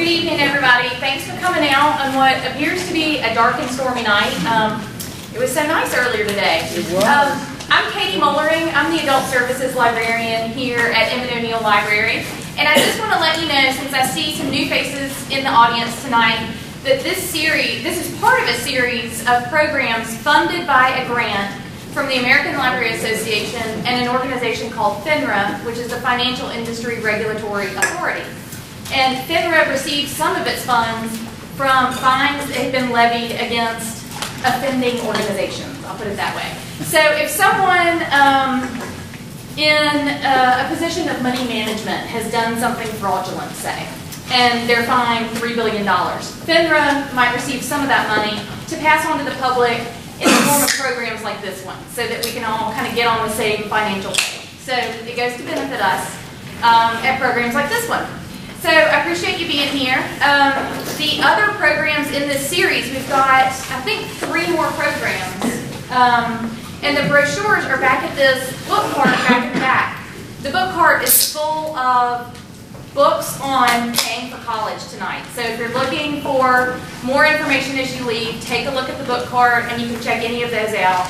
Good evening, everybody. Thanks for coming out on what appears to be a dark and stormy night. It was so nice earlier today. I'm Katie Mullering. I'm the Adult Services Librarian here at Emmett O'Neill Library. And I just want to let you know, since I see some new faces in the audience tonight, that this is part of a series of programs funded by a grant from the American Library Association and an organization called FINRA, which is the Financial Industry Regulatory Authority. And FINRA receives some of its funds from fines that have been levied against offending organizations, I'll put it that way. So if someone in a position of money management has done something fraudulent, say, and they're fined $3 billion, FINRA might receive some of that money to pass on to the public in the form of programs like this one, so that we can all kind of get on the same financial page. So it goes to benefit us at programs like this one. So I appreciate you being here. The other programs in this series, we've got, I think, 3 more programs. And the brochures are back at this book cart back in the back. The book cart is full of books on paying for college tonight. So if you're looking for more information as you leave, take a look at the book cart and you can check any of those out.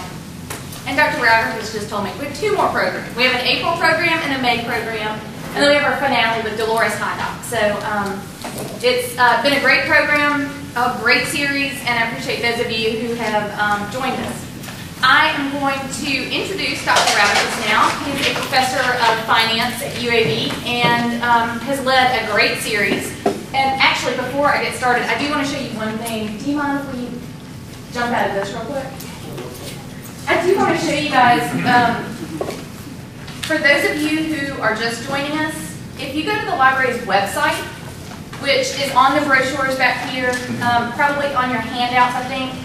And Dr. Rodriguez just told me we have 2 more programs. We have an April program and a May program. And then we have our finale with Dolores Hydock. So it's been a great program, a great series, and I appreciate those of you who have joined us. I am going to introduce Dr. Rodriguez now. He's a professor of finance at UAB and has led a great series. And actually, before I get started, I do want to show you one thing. Do you mind if we jump out of this real quick? I do want to show you guys, for those of you who are just joining us, if you go to the library's website, which is on the brochures back here, probably on your handouts, I think,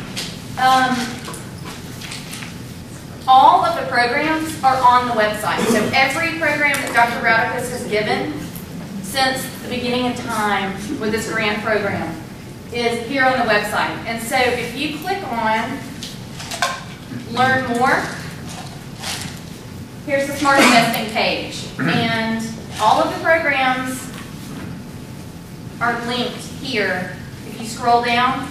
all of the programs are on the website. So every program that Dr. Rodriguez has given since the beginning of time with this grant program is here on the website. And so if you click on Learn More, here's the Smart Investing page. And all of the programs are linked here. If you scroll down,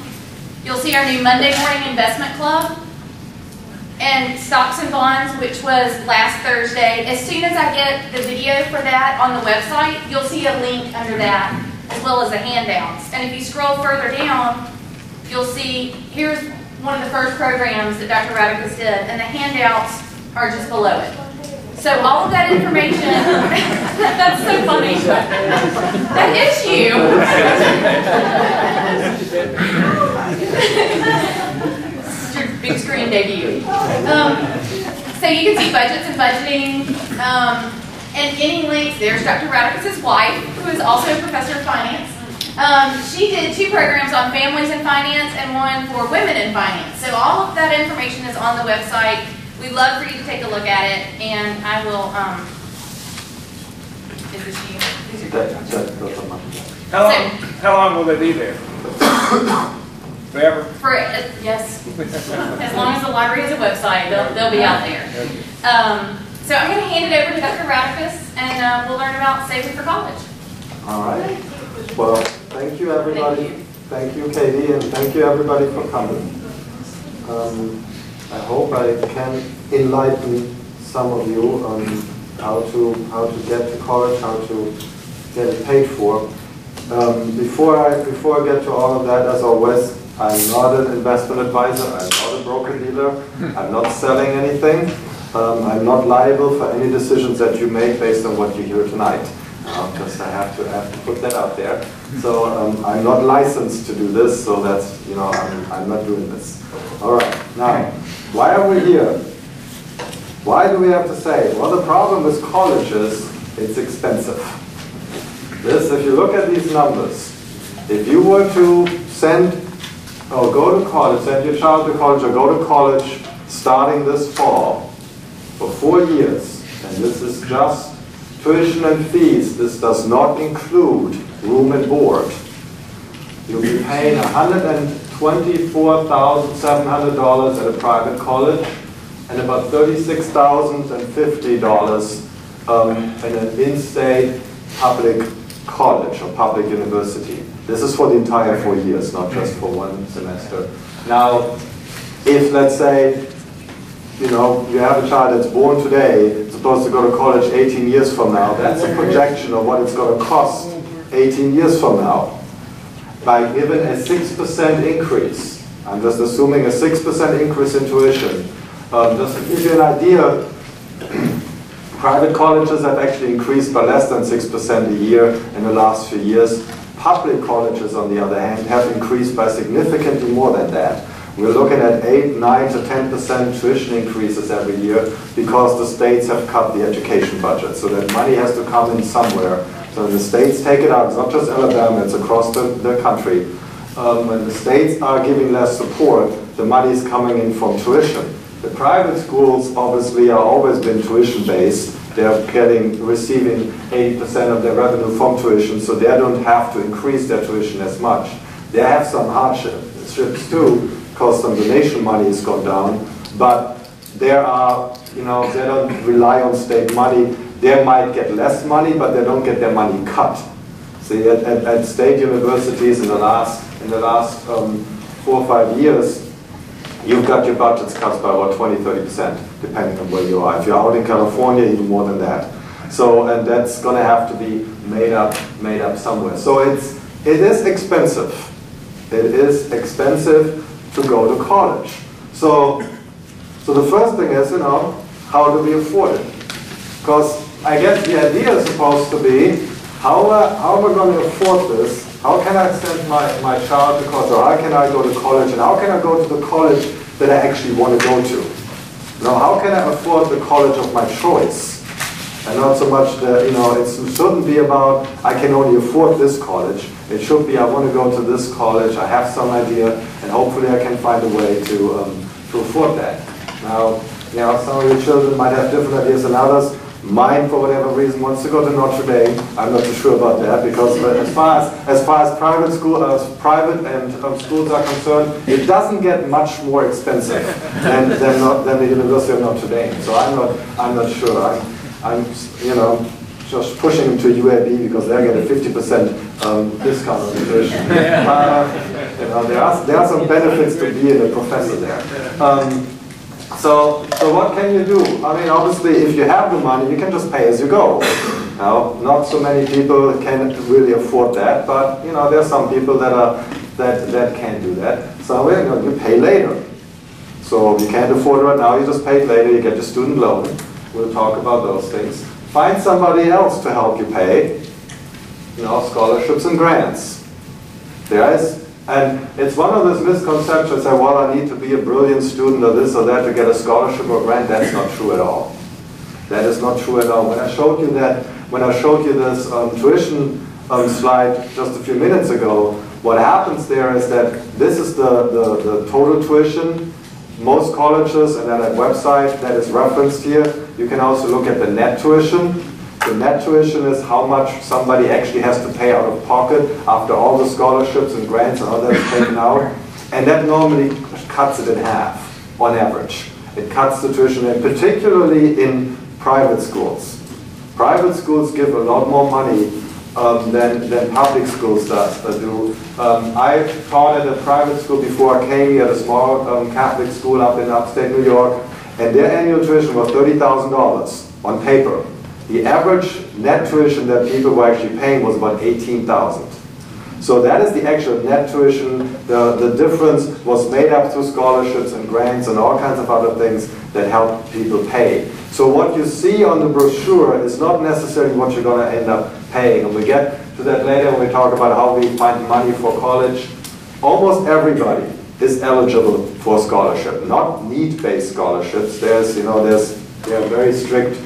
you'll see our new Monday Morning Investment Club and Stocks and Bonds, which was last Thursday. As soon as I get the video for that on the website, you'll see a link under that, as well as the handouts. And if you scroll further down, you'll see here's one of the first programs that Dr. Rodriguez did, and the handouts are just below it. So all of that information, that's so funny. That is you. This is your big screen debut. So you can see budgets and budgeting, and any links. There's Dr. Rodriguez's wife, who is also a professor of finance. She did 2 programs on families in finance and 1 for women in finance. So all of that information is on the website. We'd love for you to take a look at it, and I will, is this you? How long will they be there? Forever? Yes. As long as the library has a website, they'll be out there. So I'm going to hand it over to Dr. Rodriguez, and we'll learn about saving for college. All right. Well, thank you, everybody. Thank you, Katie, and thank you, everybody, for coming. I hope I can enlighten some of you on how to get to college, how to get it paid for. Before I get to all of that, as always, I'm not an investment advisor. I'm not a broker dealer. I'm not selling anything. I'm not liable for any decisions that you make based on what you hear tonight. Because I have to put that out there. So I'm not licensed to do this. So that's I'm not doing this. All right. Now, why are we here? Why do we have to say? Well, the problem with college is it's expensive. If you look at these numbers, if you were to go to college, send your child to college or go to college starting this fall for 4 years, and this is just tuition and fees, this does not include room and board, you'll be paying $124,700 at a private college and about $36,050 in an in-state public college or public university. This is for the entire 4 years, not just for one semester. Now, if let's say, you have a child that's born today, supposed to go to college 18 years from now, that's a projection of what it's going to cost 18 years from now. By given a 6% increase, I'm just assuming a 6% increase in tuition. Just to give you an idea, private colleges have actually increased by less than 6% a year in the last few years. Public colleges, on the other hand, have increased by significantly more than that. We're looking at 8, 9 to 10% tuition increases every year because the states have cut the education budget. So that money has to come in somewhere. So when the states take it out, it's not just Alabama, it's across the country. When the states are giving less support, the money is coming in from tuition. The private schools obviously are always been tuition-based. They're receiving 80% of their revenue from tuition, so they don't have to increase their tuition as much. They have some hardships too, because some donation money has gone down, but there are, they don't rely on state money. They might get less money, but they don't get their money cut. See, at state universities in the last 4 or 5 years, you've got your budgets cut by about 20–30%, depending on where you are. If you're out in California, even more than that. So, and that's going to have to be made up somewhere. So it is expensive. It is expensive to go to college. So the first thing is, how do we afford it? Because I guess the idea is supposed to be, how am I going to afford this? How can I send my child to college, or how can I go to college, and how can I go to the college that I actually want to go to? How can I afford the college of my choice? And not so much that, it shouldn't be about, I can only afford this college. It should be, I want to go to this college, I have some idea, and hopefully I can find a way to afford that. Now, some of your children might have different ideas than others. Mine, for whatever reason, wants to go to Notre Dame. I'm not too sure about that, because as far as private schools are concerned, it doesn't get much more expensive than the University of Notre Dame. So I'm not sure. I'm just pushing them to UAB because they get a 50% discount on tuition. There are some benefits to being a professor there. So what can you do? I mean, obviously, if you have the money, you can just pay as you go. Now, not so many people can really afford that, but there are some people that can do that. So you pay later. So if you can't afford it right now, you just pay it later. You get your student loan. We'll talk about those things. Find somebody else to help you pay. Scholarships and grants. And it's one of those misconceptions that, well, I need to be a brilliant student or this or that to get a scholarship or grant. That's not true at all. That is not true at all. When I showed you this tuition slide just a few minutes ago, what happens there is that this is the total tuition. Most colleges, and then that website that is referenced here, you can also look at the net tuition. The net tuition is how much somebody actually has to pay out of pocket after all the scholarships and grants and all that is taken out. And that normally cuts it in half, on average. It cuts the tuition, and particularly in private schools. Private schools give a lot more money than public schools do. I taught at a private school before I came here, at a small Catholic school up in upstate New York, and their annual tuition was $30,000 on paper. The average net tuition that people were actually paying was about $18,000. So that is the actual net tuition. The difference was made up through scholarships and grants and all kinds of other things that help people pay. So what you see on the brochure is not necessarily what you're going to end up paying. And we get to that later when we talk about how we find money for college. Almost everybody is eligible for a scholarship, not need-based scholarships. There are very strict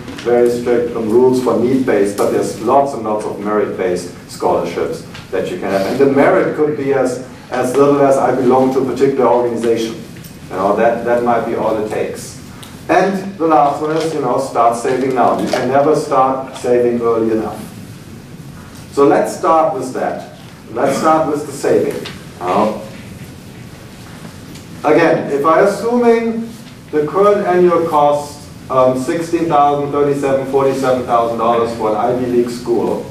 rules for need-based, but there's lots and lots of merit-based scholarships that you can have. And the merit could be as little as I belong to a particular organization. That might be all it takes. And the last one is, start saving now. You can never start saving early enough. So let's start with that. Let's start with the saving. Again, if I'm assuming the current annual cost $16,000, $37,000, $47,000 for an Ivy League school,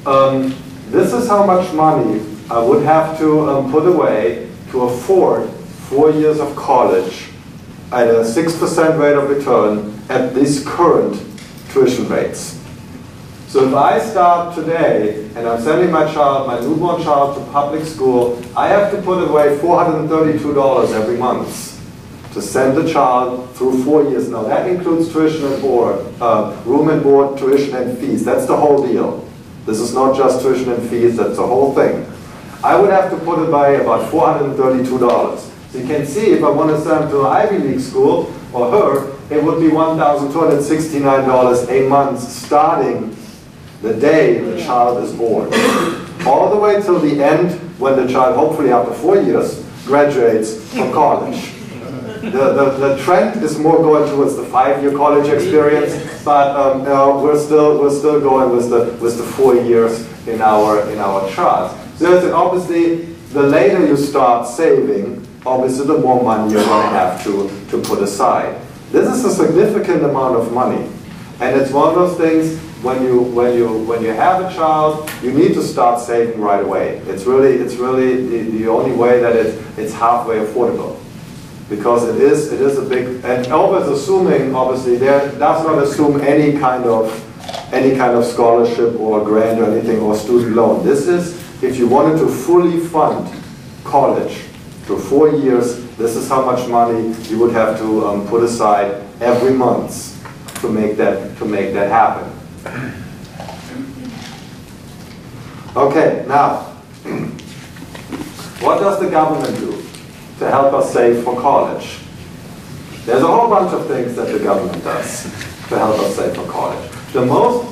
This is how much money I would have to put away to afford 4 years of college at a 6% rate of return at these current tuition rates. So if I start today and I'm sending my child, my newborn child, to public school, I have to put away $432 every month to send the child through 4 years. Now that includes tuition and board, room and board, tuition and fees. That's the whole deal. This is not just tuition and fees, that's the whole thing. I would have to put away about $432. So you can see if I want to send him to an Ivy League school, or her, it would be $1,269 a month starting the day the child is born. All the way till the end when the child, hopefully after 4 years, graduates from college. The trend is more going towards the 5-year college experience, but we're still going with the 4 years in our chart. So obviously, the later you start saving, obviously the more money you're going to have to put aside. This is a significant amount of money, and it's one of those things. When you have a child, you need to start saving right away. It's really the only way that it's halfway affordable, because it is a big, and always assuming, obviously, there does not assume any kind of scholarship or grant or anything, or student loan. This is if you wanted to fully fund college for 4 years. This is how much money you would have to put aside every month to make that happen. Okay, now, what does the government do to help us save for college? There's a whole bunch of things that the government does to help us save for college. The most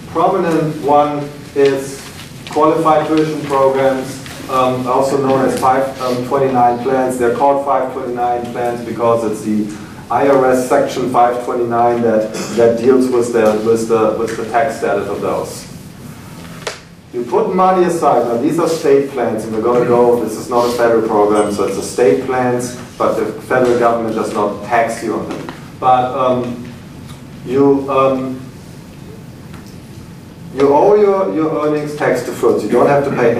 prominent one is qualified tuition programs, also known as 529 plans. They're called 529 plans because it's the IRS section 529 that deals with the tax status of those. You put money aside. Now these are state plans, and we're going to go, this is not a federal program, so it's a state plans, but the federal government does not tax you on them. But you owe your earnings tax deferred. You don't have to pay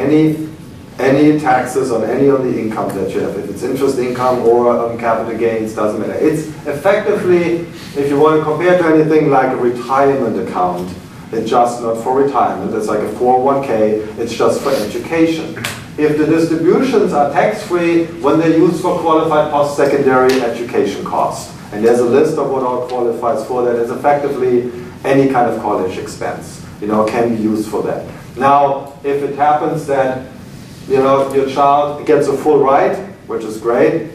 any taxes on any of the income that you have. If it's interest income or capital gains, doesn't matter. It's effectively, if you want to compare to anything like a retirement account, it's just not for retirement. It's like a 401k. It's just for education. If the distributions are tax-free when they're used for qualified post-secondary education costs, and there's a list of what all qualifies for that, is effectively any kind of college expense, can be used for that. Now, if it happens that your child gets a full ride, which is great,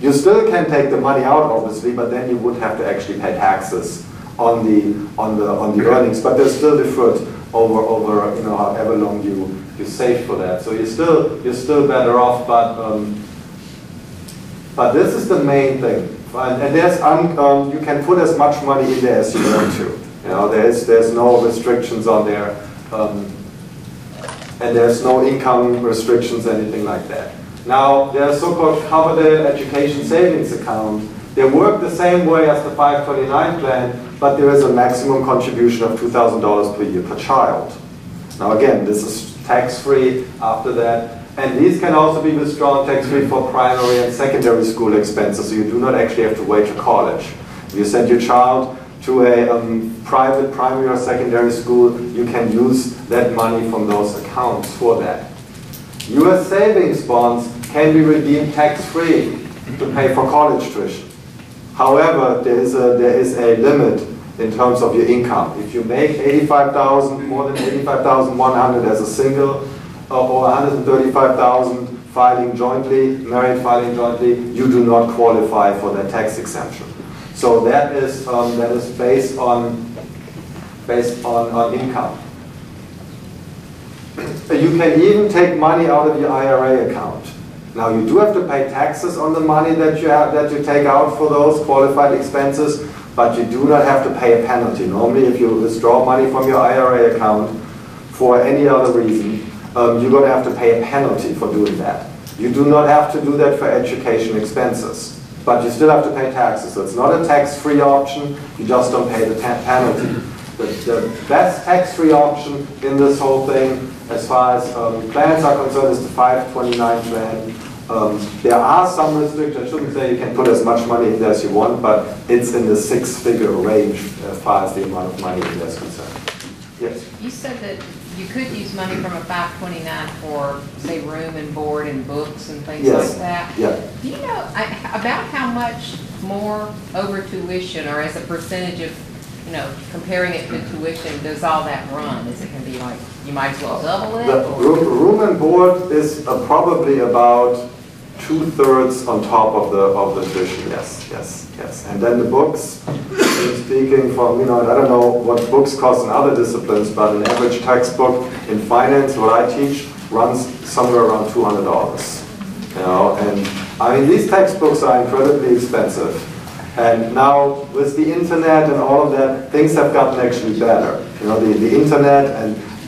you still can take the money out, obviously, but then you would have to actually pay taxes on the earnings, but they're still deferred over however long you save for that. So you're still better off, but this is the main thing. And there's you can put as much money in there as you want to. There's no restrictions on there, and there's no income restrictions, anything like that. Now there's so-called covered education savings account. They work the same way as the 529 plan, but there is a maximum contribution of $2,000 per year per child. Now again, this is tax-free after that, and these can also be withdrawn tax-free for primary and secondary school expenses, so you do not actually have to wait for college. If you send your child to a private primary or secondary school, you can use that money from those accounts for that. US savings bonds can be redeemed tax-free to pay for college tuition. However, there is a limit in terms of your income. If you make more than $85,100 as a single, or $135,000 filing jointly, married filing jointly, you do not qualify for that tax exemption. So that is based on income. You can even take money out of your IRA account. Now you do have to pay taxes on the money that you take out for those qualified expenses, but you do not have to pay a penalty. Normally, if you withdraw money from your IRA account for any other reason, you're going to have to pay a penalty for doing that. You do not have to do that for education expenses, but you still have to pay taxes. So it's not a tax-free option. You just don't pay the penalty. the best tax-free option in this whole thing, as far as plans are concerned, is the 529 plan. There are some restrictions. I shouldn't say you can put as much money in there as you want, but it's in the six-figure range as far as the amount of money in there is concerned. Yes? You said that you could use money from a 529 for, say, room and board and books and things Yes. like that. Yeah. Do you know about how much more over tuition, or as a percentage of, you know, comparing it to tuition, does all that run? Is it going to be like, you might as well double it? The Or? room and board is probably about 2/3 on top of the tuition. Yes. And then the books, speaking from, you know, I don't know what books cost in other disciplines, but an average textbook in finance, what I teach, runs somewhere around $200. You know, and I mean, these textbooks are incredibly expensive. And now with the internet and all of that, things have gotten actually better. You know, the internet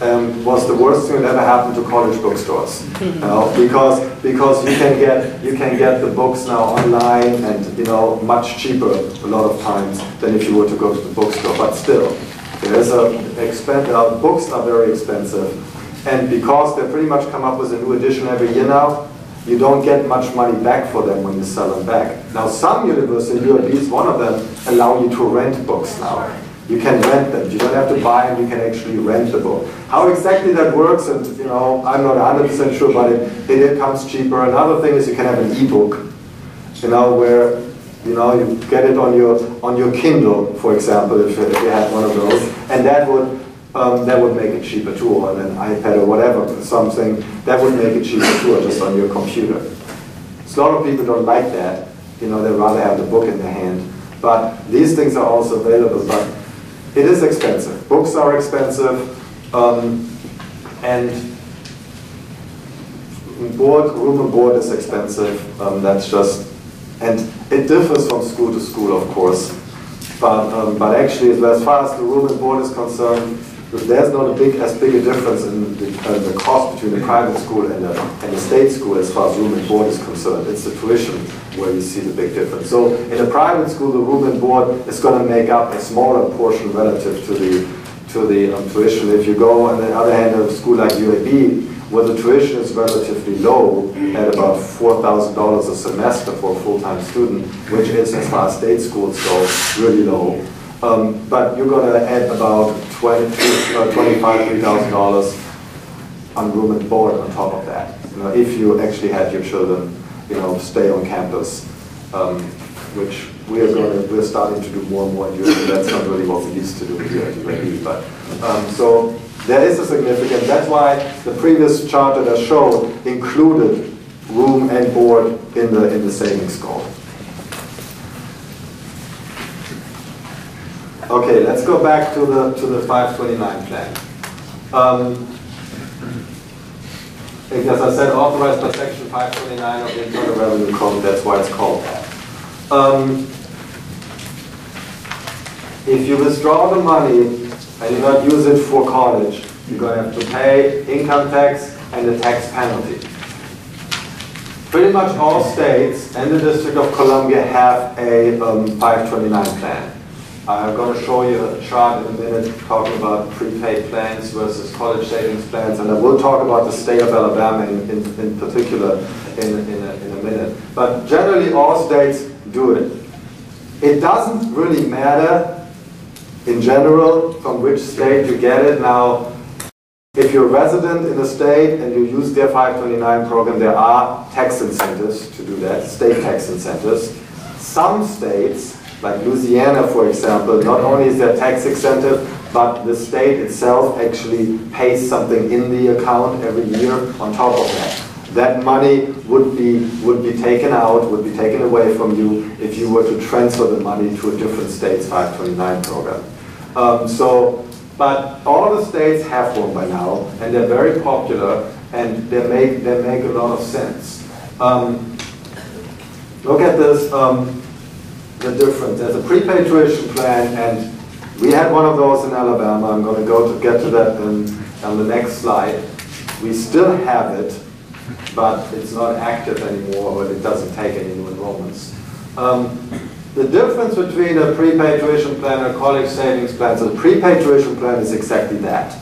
and was the worst thing that ever happened to college bookstores, you know, because you can get the books now online and, you know, much cheaper a lot of times than if you were to go to the bookstore. But still, there is books are very expensive, and because they pretty much come up with a new edition every year now, you don't get much money back for them when you sell them back. Now, some universities, at least one of them, allow you to rent books now. You can rent them. You don't have to buy them. You can actually rent the book. How exactly that works, and, you know, I'm not 100% sure, but it comes cheaper. Another thing is you can have an ebook, you know, where, you know, you get it on your Kindle, for example, if you had one of those, and that would make it cheaper too, or on an iPad or whatever, something that would make it cheaper too, or just on your computer. So a lot of people don't like that. You know, they'd rather have the book in their hand. But these things are also available. But it is expensive. Books are expensive, and room and board is expensive. That's just, and it differs from school to school, of course. But actually, as far as the room and board is concerned, there's not as big a difference in the cost between the private school and the state school as far as room and board is concerned. It's the tuition where you see the big difference. So in a private school, the room and board is going to make up a smaller portion relative to the tuition. If you go, on the other hand, a school like UAB, where the tuition is relatively low, at about $4,000 a semester for a full-time student, which is, as far as state schools go, really low. But you're going to add about $25,000, $3,000 on room and board on top of that. You know, if you actually had your children, you know, stay on campus, which we're starting to do more and more in UAB. That's not really what we used to do here at UAB, but so there is a significant. That's why the previous chart that I showed included room and board in the savings goal. Okay, let's go back to the 529 plan. As I said, authorized by Section 529 of the Internal Revenue Code, that's why it's called that. If you withdraw the money and you not use it for college, you're going to have to pay income tax and a tax penalty. Pretty much all states and the District of Columbia have a 529 plan. I'm going to show you a chart in a minute talking about prepaid plans versus college savings plans, and I will talk about the state of Alabama in particular in a minute. But generally all states do it. It doesn't really matter in general from which state you get it. Now, if you're a resident in a state and you use their 529 program, there are tax incentives to do that, state tax incentives. Some states, like Louisiana, for example, not only is there tax incentive, but the state itself actually pays something in the account every year on top of that. That money would be taken out, would be taken away from you if you were to transfer the money to a different state's 529 program. But all the states have one by now, and they're very popular, and they make a lot of sense. Look at this. The difference. There's a prepaid tuition plan, and we had one of those in Alabama. I'm going to get to that on the next slide. We still have it, but it's not active anymore, but it doesn't take any new enrollments. The difference between a prepaid tuition plan and a college savings plan, so the prepaid tuition plan is exactly that.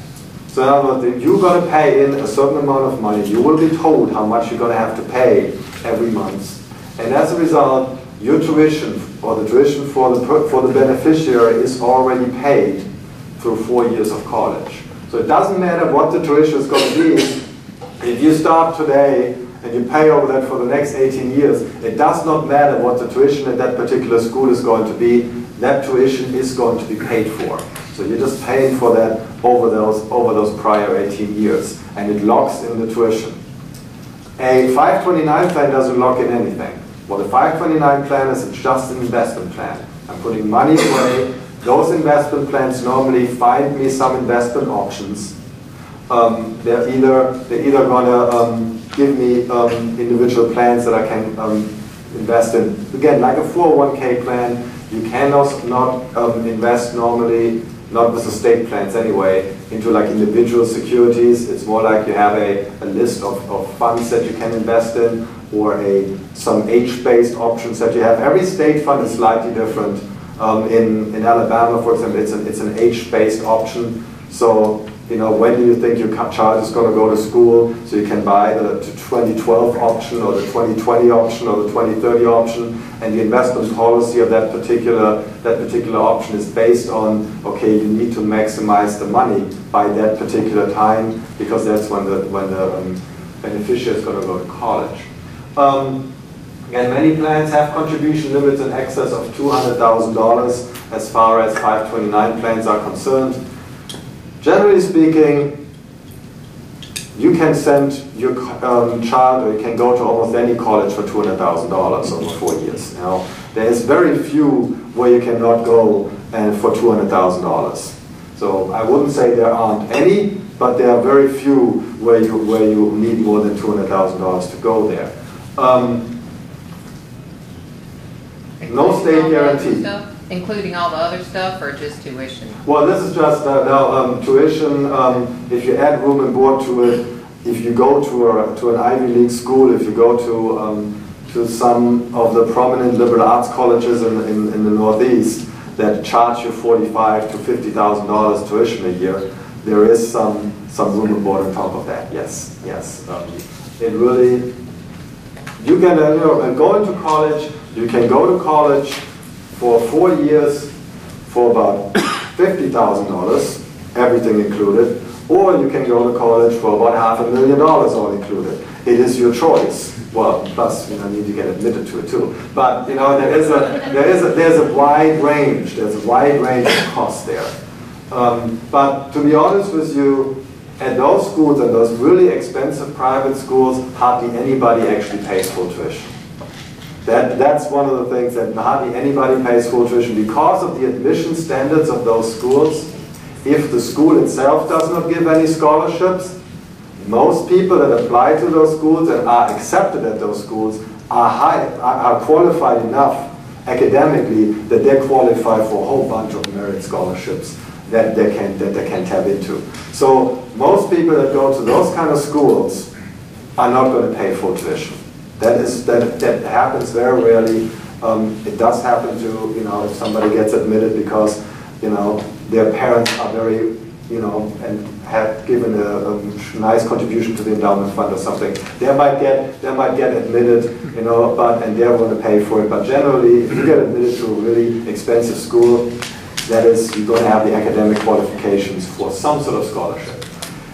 So in other words, if you're going to pay in a certain amount of money, you will be told how much you're going to have to pay every month. And as a result, your tuition, or the tuition for the beneficiary, is already paid through 4 years of college. So it doesn't matter what the tuition is going to be. If you start today and you pay over that for the next 18 years, it does not matter what the tuition at that particular school is going to be. That tuition is going to be paid for. So you're just paying for that over those prior 18 years, and it locks in the tuition. A 529 plan doesn't lock in anything. What a 529 plan is, it's just an investment plan. I'm putting money away. Those investment plans normally find me some investment options. They're either going to give me individual plans that I can invest in. Again, like a 401k plan, you cannot invest normally, not with the state plans anyway, into like individual securities. It's more like you have a list of funds that you can invest in, or some age-based options that you have. Every state fund is slightly different. In Alabama, for example, it's an age-based option. So, when do you think your child is going to go to school? So you can buy the 2012 option, or the 2020 option, or the 2030 option, and the investment policy of that particular option is based on, okay, you need to maximize the money by that particular time, because that's when the beneficiary is going to go to college. Again, many plans have contribution limits in excess of $200,000 as far as 529 plans are concerned. Generally speaking, you can send your child, or you can go to almost any college for $200,000 over 4 years. Now, there is very few where you cannot go for $200,000. So I wouldn't say there aren't any, but there are very few where you need more than $200,000 to go there. No state guarantee. Including all the other stuff, or just tuition? Well, this is just tuition. If you add room and board to it, if you go to an Ivy League school, if you go to some of the prominent liberal arts colleges in the Northeast that charge you $45,000 to $50,000 tuition a year, there is some room and board on top of that. Yes. It really. You can go into college. You can go to college for 4 years for about $50,000, everything included, or you can go to college for about $500,000 all included. It is your choice. Well, plus you need to get admitted to it too. But there's a wide range. There's a wide range of costs there. But to be honest with you, at those schools, and those really expensive private schools, hardly anybody actually pays full tuition. That's one of the things, that hardly anybody pays full tuition because of the admission standards of those schools. If the school itself does not give any scholarships, most people that apply to those schools and are accepted at those schools are qualified enough academically that they qualify for a whole bunch of merit scholarships that they can tap into. So most people that go to those kind of schools are not going to pay full tuition. That happens very rarely. It does happen to, if somebody gets admitted because, their parents are very, and have given a nice contribution to the endowment fund or something. They might get admitted, and they're going to pay for it. But generally, if you get admitted to a really expensive school, that is, you're going to have the academic qualifications for some sort of scholarship.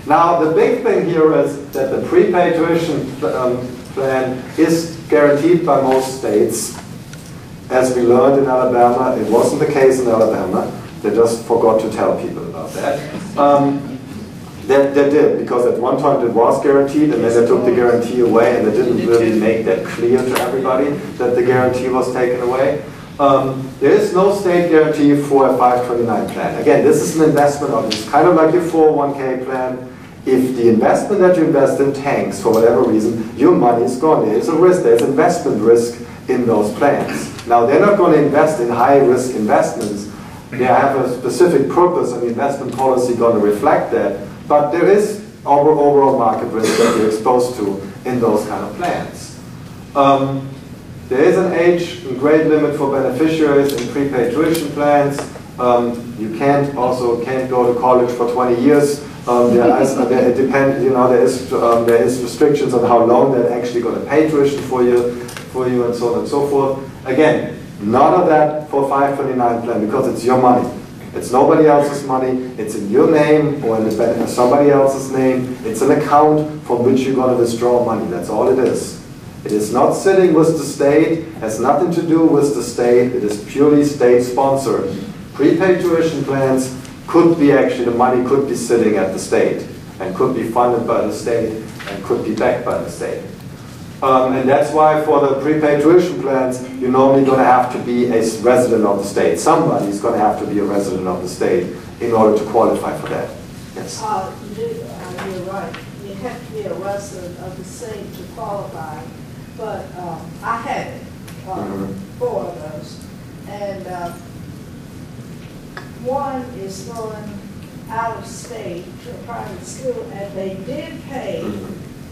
Now, the big thing here is that the prepaid tuition plan is guaranteed by most states. As we learned in Alabama, it wasn't the case in Alabama. They just forgot to tell people about that. They did, because at one time it was guaranteed, and then they took the guarantee away, and they didn't really make that clear to everybody that the guarantee was taken away. There is no state guarantee for a 529 plan. Again, this is an investment option. It's kind of like your 401k plan. If the investment that you invest in tanks for whatever reason, your money is gone. There's a risk. There's investment risk in those plans. Now, they're not going to invest in high-risk investments. They have a specific purpose, and the investment policy going to reflect that. But there is overall market risk that you're exposed to in those kind of plans. There is an age and grade limit for beneficiaries in prepaid tuition plans. You can't go to college for 20 years. It depends, there is restrictions on how long they're actually going to pay tuition for you, and so on and so forth. Again, none of that for 529 plan because it's your money. It's nobody else's money. It's in your name or in somebody else's name. It's an account from which you're going to withdraw money. That's all it is. It is not sitting with the state. Has nothing to do with the state. It is purely state-sponsored. Prepaid tuition plans could be actually, the money could be sitting at the state and could be funded by the state and could be backed by the state. And that's why for the prepaid tuition plans, you're normally going to have to be a resident of the state. Somebody's going to have to be a resident of the state in order to qualify for that. Yes? You're right. You have to be a resident of the state to qualify. But I had it, 4 of those. And one is going out of state to a private school, and they did pay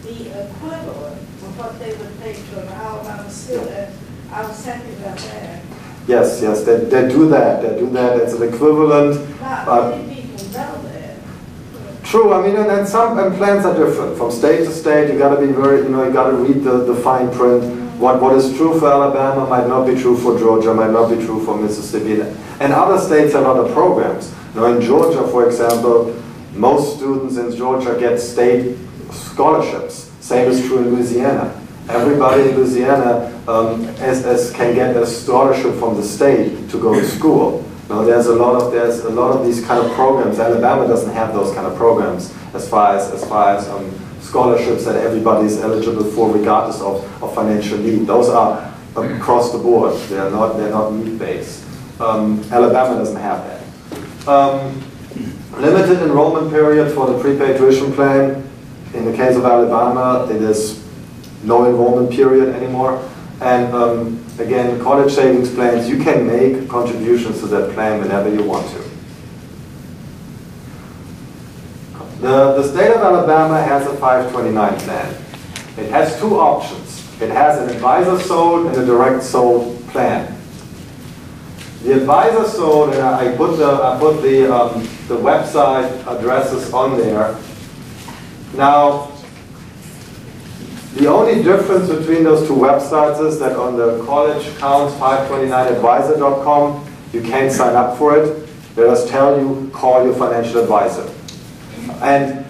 the equivalent of what they would pay to an Alabama school, and I was happy about that. Yes, they do that. They do that. It's an equivalent. Not many people know that. True. I mean, and some plans are different from state to state. You got to be very, you got to read the fine print. What is true for Alabama might not be true for Georgia, might not be true for Mississippi, and other states have other programs. In Georgia, for example, most students in Georgia get state scholarships. Same is true in Louisiana. Everybody in Louisiana can get a scholarship from the state to go to school. There's a lot of these kind of programs. Alabama doesn't have those kind of programs as far as scholarships that everybody is eligible for, regardless of financial need. Those are across the board. They're not need-based. Alabama doesn't have that. Limited enrollment period for the prepaid tuition plan. In the case of Alabama, it is no enrollment period anymore. And again, college savings plans, you can make contributions to that plan whenever you want to. The state of Alabama has a 529 plan. It has 2 options. It has an advisor sold and a direct sold plan. The advisor sold, and I put the website addresses on there. Now, the only difference between those 2 websites is that on the college accounts 529advisor.com, you can't sign up for it. They just tell you, call your financial advisor. And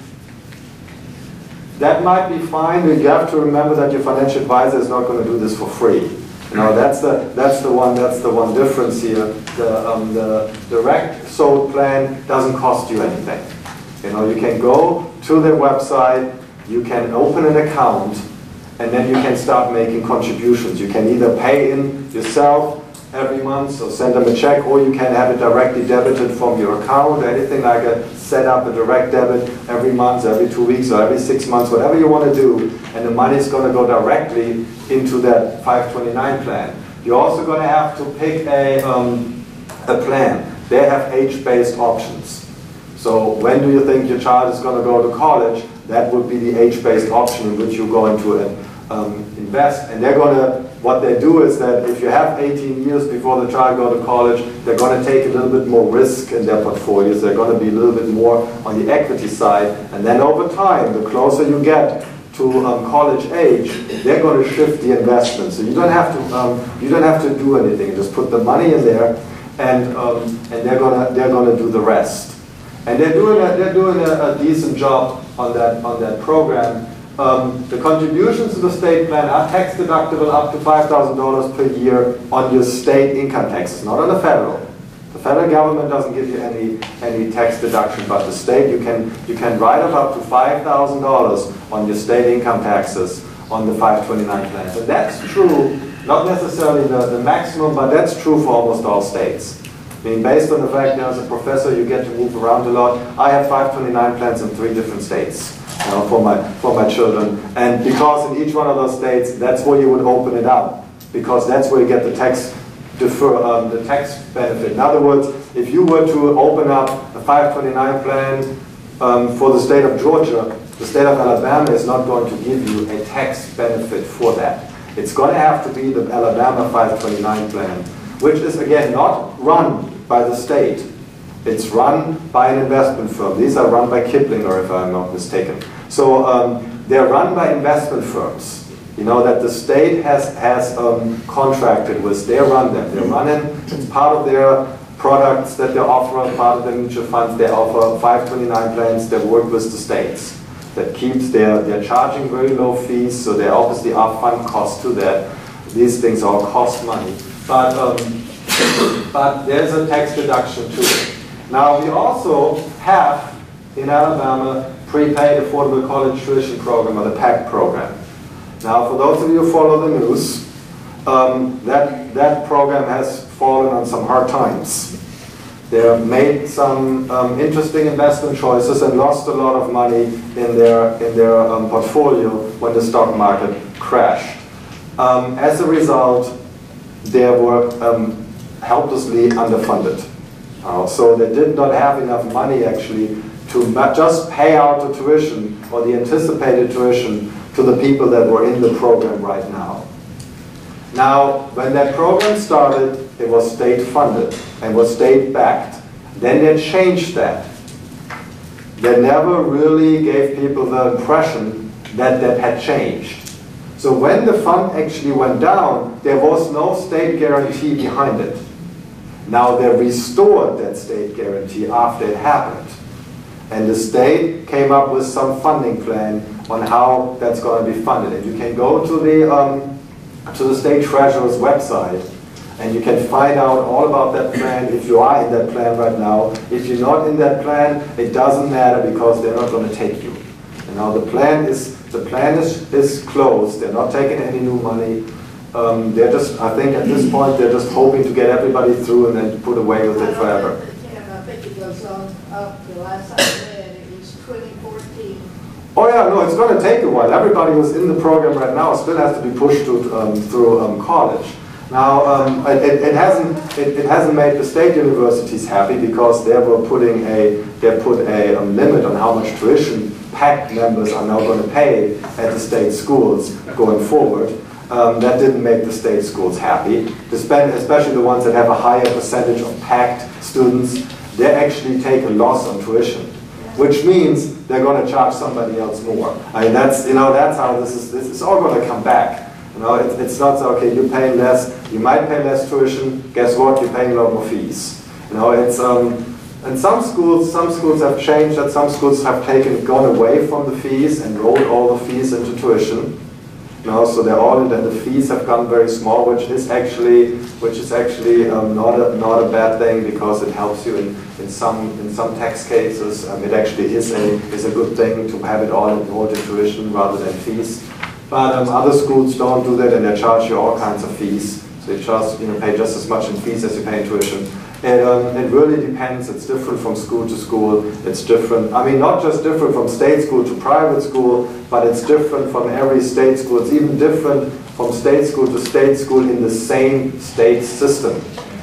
that might be fine, but you have to remember that your financial advisor is not going to do this for free. That's the one difference here. The direct sold plan doesn't cost you anything. You can go to their website, you can open an account, and then you can start making contributions. You can either pay in yourself every month, so send them a check, or you can have it directly debited from your account, anything like set up a direct debit every month, every 2 weeks, or every 6 months, whatever you want to do, and the money is going to go directly into that 529 plan. You're also going to have to pick a plan. They have age-based options. So when do you think your child is going to go to college? That would be the age-based option in which you're going to invest. And they're going to, what they do is that if you have 18 years before the child goes to college, they're going to take a little bit more risk in their portfolios. They're going to be a little bit more on the equity side. And then over time, the closer you get to college age, they're going to shift the investment. So you don't have to do anything. You just put the money in there, and they're going to do the rest. And they're doing a decent job on that program. The contributions to the state plan are tax deductible up to $5,000 per year on your state income taxes, not on the federal. The federal government doesn't give you any tax deduction, but the state, you can write off up to $5,000 on your state income taxes on the 529 plans. And that's true, not necessarily the maximum, but that's true for almost all states. I mean, based on the fact that as a professor you get to move around a lot, I have 529 plans in 3 different states. For my children, and because in each one of those states, that's where you would open it up, because that's where you get the tax benefit. In other words, if you were to open up a 529 plan for the state of Georgia, the state of Alabama is not going to give you a tax benefit for that. It's going to have to be the Alabama 529 plan, which is again not run by the state. It's run by an investment firm. These are run by Kiplinger, if I'm not mistaken. So they're run by investment firms. You know, that the state has contracted with. They run them. They're running. It's part of their products that they offer, part of their mutual funds. They offer 529 plans that work with the states. That keeps they're charging very low fees, so there obviously are fund costs to that. These things all cost money. But there's a tax deduction to it. Now we also have in Alabama prepaid affordable college tuition program, or the PACT program. Now for those of you who follow the news, that program has fallen on some hard times. They have made some interesting investment choices and lost a lot of money in their portfolio when the stock market crashed. As a result, they were helplessly underfunded. So they did not have enough money actually to just pay out the tuition or the anticipated tuition to the people that were in the program right now. Now, when that program started, it was state funded and was state backed. Then they changed that. They never really gave people the impression that that had changed. So when the fund actually went down, there was no state guarantee behind it. Now they restored that state guarantee after it happened. And the state came up with some funding plan on how that's going to be funded. And you can go to the state treasurer's website and you can find out all about that plan if you are in that plan right now. If you're not in that plan, it doesn't matter because they're not going to take you. And now the plan is closed. They're not taking any new money. They're just, I think at this point, they're just hoping to get everybody through and then put away with it forever. I think it goes on up, the last I read, it was 2014. Oh yeah, no, it's going to take a while. Everybody who's in the program right now still has to be pushed through college. Now, it hasn't made the state universities happy because they put a limit on how much tuition PACT members are now going to pay at the state schools going forward. That didn't make the state schools happy, especially the ones that have a higher percentage of PACT students. They actually take a loss on tuition, which means they're going to charge somebody else more. I mean, that's how this is all going to come back. It's not so, okay, you're paying less, you might pay less tuition, guess what, you're paying a lot more fees. And some schools have changed that, some schools have gone away from the fees and rolled all the fees into tuition. So they're all in the fees have gone very small, which is actually not a bad thing because it helps you in some tax cases. It actually is a good thing to have it all in tuition rather than fees. But other schools don't do that and they charge you all kinds of fees. So you pay just as much in fees as you pay in tuition. It really depends. It's different from school to school. It's different. I mean, not just different from state school to private school, but it's different from every state school. It's even different from state school to state school in the same state system.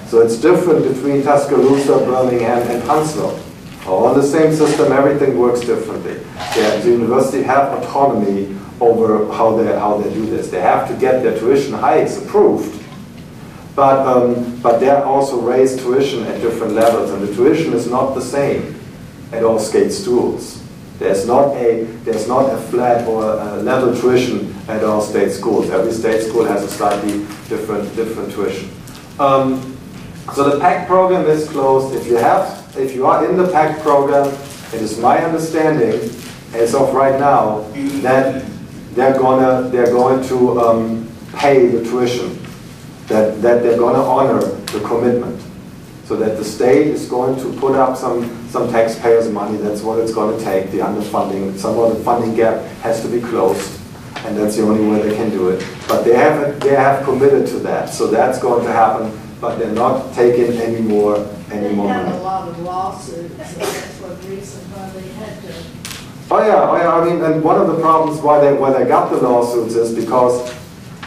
So it's different between Tuscaloosa, Birmingham, and Huntsville. All in the same system, everything works differently. The university have autonomy over how they do this. They have to get their tuition hikes approved. But they also raise tuition at different levels, and the tuition is not the same at all state schools. There's not a flat or a level tuition at all state schools. Every state school has a slightly different tuition. So the PACT program is closed. If you are in the PACT program, it is my understanding, as of right now, that they're going to pay the tuition. That they're going to honor the commitment, so that the state is going to put up some taxpayers' money. That's what it's going to take. The underfunding, some of the funding gap has to be closed, and that's the only way they can do it. But they have committed to that, so that's going to happen. But they're not taking any more They money. had a lot of lawsuits, and that's what the reason why they had to. Oh yeah. I mean, and one of the problems why they got the lawsuits is because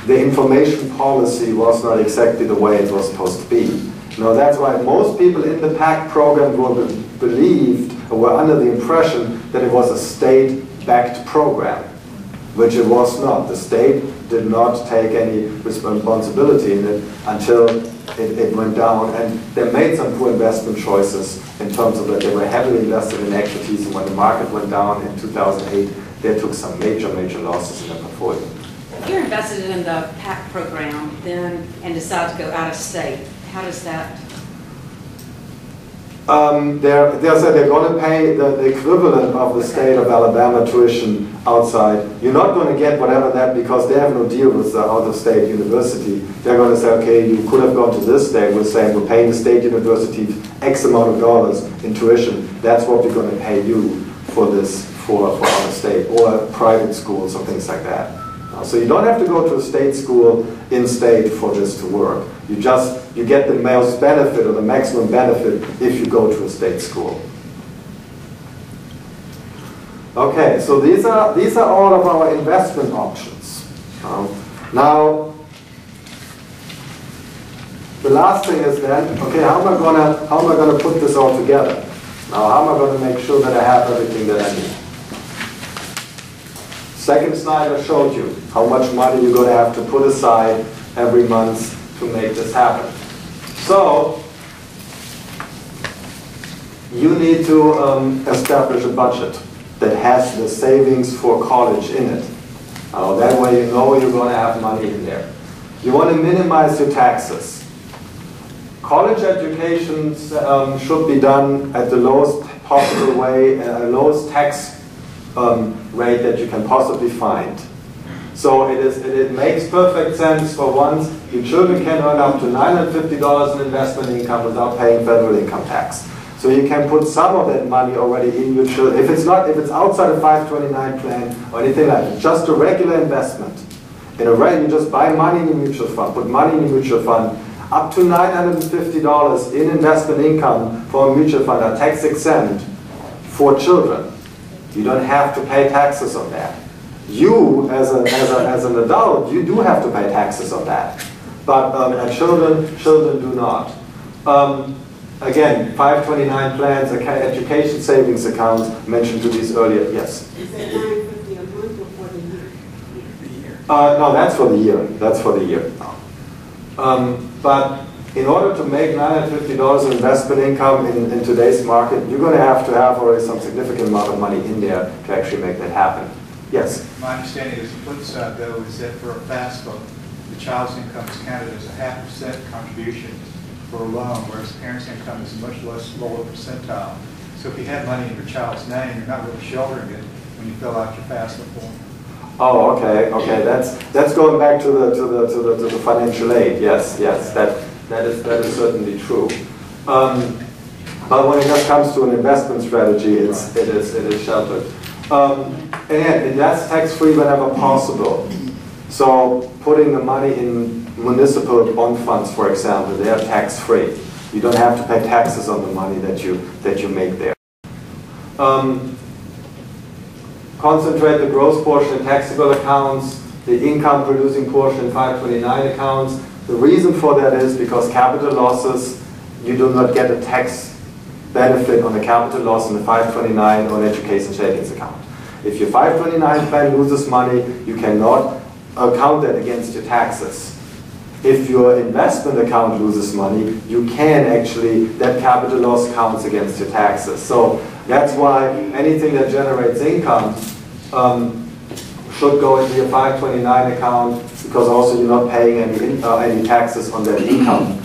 the information policy was not exactly the way it was supposed to be. That's why most people in the PACT program were under the impression that it was a state-backed program, which it was not. The state did not take any responsibility in it until it went down. And they made some poor investment choices in terms of that they were heavily invested in equities, and when the market went down in 2008, they took some major losses in their portfolio. If you're invested in the PAC program then and decide to go out of state, how does that? They're going to pay the equivalent of the state of Alabama tuition outside. You're not going to get whatever that, because they have no deal with the out-of-state university. They're going to say, okay, you could have gone to this state. We're saying we're paying the state university X amount of dollars in tuition. That's what we're going to pay you for this, for out-of-state, or private schools or things like that. So you don't have to go to a state school in state for this to work. You get the most benefit or the maximum benefit if you go to a state school. Okay, so these are all of our investment options. Now, the last thing is then, okay, how am I gonna put this all together? Now, how am I gonna make sure that I have everything that I need? Second slide I showed you how much money you're going to have to put aside every month to make this happen. So, you need to establish a budget that has the savings for college in it. That way you know you're going to have money in there. You want to minimize your taxes. College education should be done at the lowest possible way, lowest tax rate that you can possibly find. So it makes perfect sense for once. Your children can earn up to $950 in investment income without paying federal income tax. So you can put some of that money already in your children. If it's outside a 529 plan or anything like that, just a regular investment. You just buy money in a mutual fund, put money in a mutual fund. Up to $950 in investment income for a mutual fund are tax exempt for children. You don't have to pay taxes on that. You, as an adult, you do have to pay taxes on that. But children do not. Again, 529 plans, education savings accounts, mentioned to these earlier, yes? Is that $950 a month or for the year? No, that's for the year. That's for the year. But in order to make $950 in investment income in today's market, you're going to have already some significant amount of money in there to actually make that happen. Yes? My understanding is the flip side, though, is that for a FAFSA, the child's income is counted as a 0.5% contribution for a loan, whereas the parent's income is a much lower percentile. So if you have money in your child's name, you're not really sheltering it when you fill out your FAFSA form. Oh, okay. That's going back to the financial aid. Yes, that is certainly true. But when it just comes to an investment strategy, it is sheltered. And that's tax-free whenever possible. So putting the money in municipal bond funds, for example, they are tax-free. You don't have to pay taxes on the money that you make there. Concentrate the gross portion in taxable accounts, the income-producing portion in 529 accounts. The reason for that is because capital losses, you do not get a tax benefit on the capital loss in the 529 or an education savings account. If your 529 plan loses money, you cannot account that against your taxes. If your investment account loses money, you can actually, that capital loss counts against your taxes. So that's why anything that generates income should go into your 529 account, because also you're not paying any taxes on that income.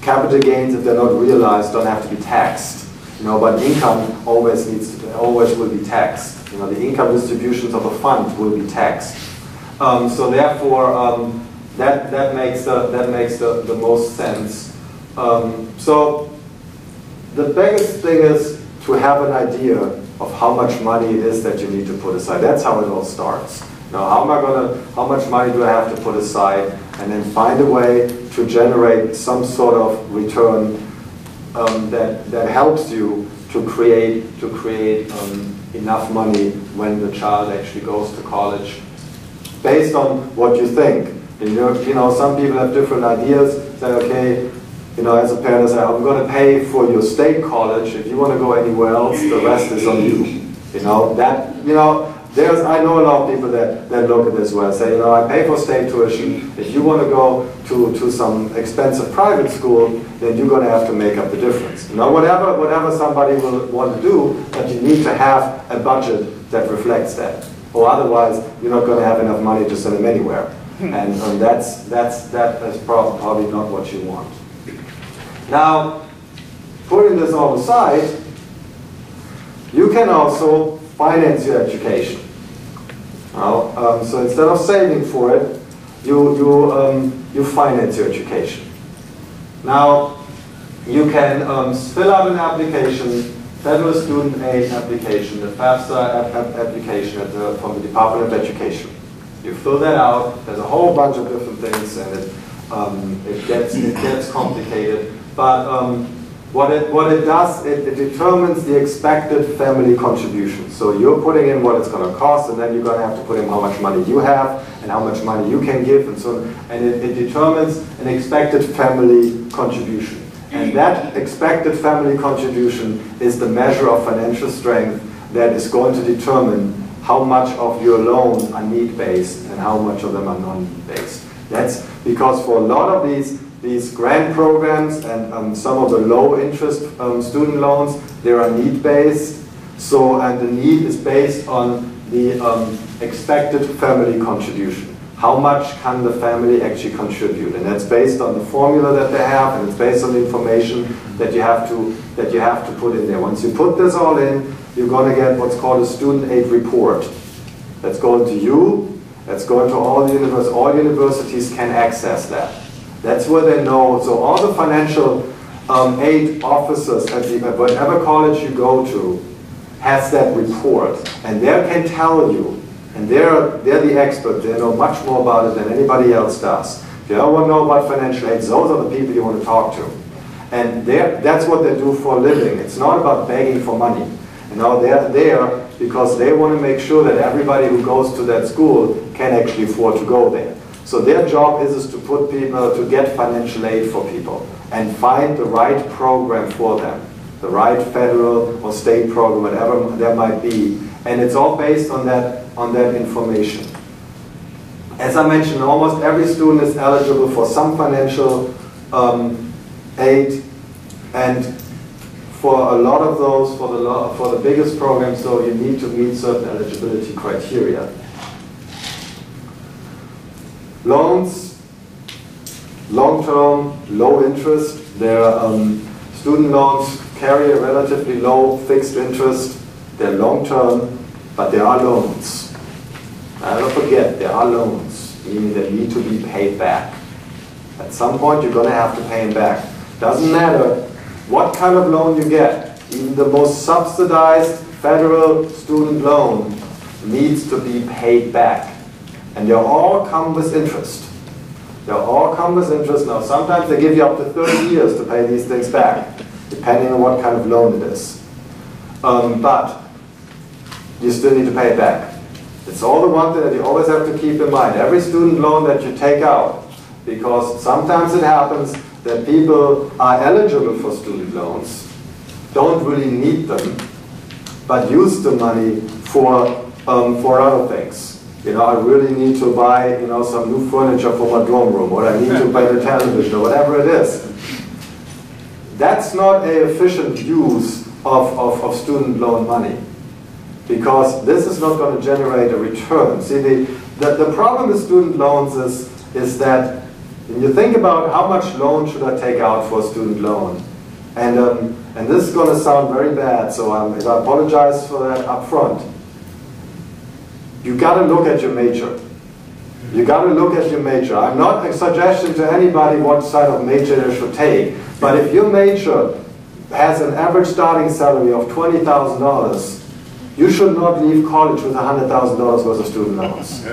Capital gains, if they're not realized, don't have to be taxed. But income always will be taxed. The income distributions of a fund will be taxed. So therefore, that makes the most sense. So the biggest thing is to have an idea of how much money it is that you need to put aside. That's how it all starts. Now, how much money do I have to put aside, and then find a way to generate some sort of return that helps you to create enough money when the child actually goes to college, based on what you think. Some people have different ideas. Say, okay, as a parent, say, I'm going to pay for your state college. If you want to go anywhere else, the rest is on you. I know a lot of people that look at this way, say, I pay for state tuition. If you want to go to some expensive private school, then you're going to have to make up the difference. Whatever somebody will want to do, but you need to have a budget that reflects that. Or otherwise, you're not going to have enough money to send them anywhere. And that is probably not what you want. Now, putting this all aside, you can also finance your education. So instead of saving for it, you finance your education. Now, you can fill out an application, federal student aid application, the FAFSA application from the Department of Education. You fill that out. There's a whole bunch of different things, and it gets complicated. But what it does, it determines the expected family contribution. So you're putting in what it's going to cost, and then you're going to have to put in how much money you have and how much money you can give, and so on. And it determines an expected family contribution. And that expected family contribution is the measure of financial strength that is going to determine how much of your loans are need-based and how much of them are non-need-based. That's because for a lot of these grant programs and some of the low-interest student loans, they are need-based. So, and the need is based on the expected family contribution. How much can the family actually contribute? And that's based on the formula that they have, and it's based on the information that you have to put in there. Once you put this all in, you're going to get what's called a student aid report. That's going to you. That's going to all the universities. All universities can access that. That's where they know. So all the financial aid officers at whatever college you go to has that report, and they can tell you. And they're the experts. They know much more about it than anybody else does. If you ever want to know about financial aid, those are the people you want to talk to. And that's what they do for a living. It's not about begging for money. They're there because they want to make sure that everybody who goes to that school can actually afford to go there. So their job is to put people, to get financial aid for people and find the right program for them, the right federal or state program, whatever there might be. And it's all based on that information. As I mentioned, almost every student is eligible for some financial aid, and for a lot of those, for the biggest programs, though, you need to meet certain eligibility criteria. Loans, long-term, low interest. Student loans carry a relatively low fixed interest. They're long-term, but they are loans. Never forget, they are loans, meaning they need to be paid back. At some point, you're going to have to pay them back. Doesn't matter what kind of loan you get. Even the most subsidized federal student loan needs to be paid back. And they all come with interest. They all come with interest. Now, sometimes they give you up to 30 years to pay these things back, depending on what kind of loan it is. But you still need to pay it back. It's all the one thing that you always have to keep in mind. Every student loan that you take out, because sometimes it happens that people are eligible for student loans, don't really need them, but use the money for other things. I really need to buy, some new furniture for my dorm room, or I need to buy the television, or whatever it is. That's not an efficient use of student loan money, because this is not going to generate a return. See, the problem with student loans is that when you think about how much loan should I take out for a student loan, and this is going to sound very bad, so I apologize for that up front. You got to look at your major. You got to look at your major. I'm not suggesting to anybody what side of major they should take, but if your major has an average starting salary of $20,000, you should not leave college with $100,000 worth of student loans.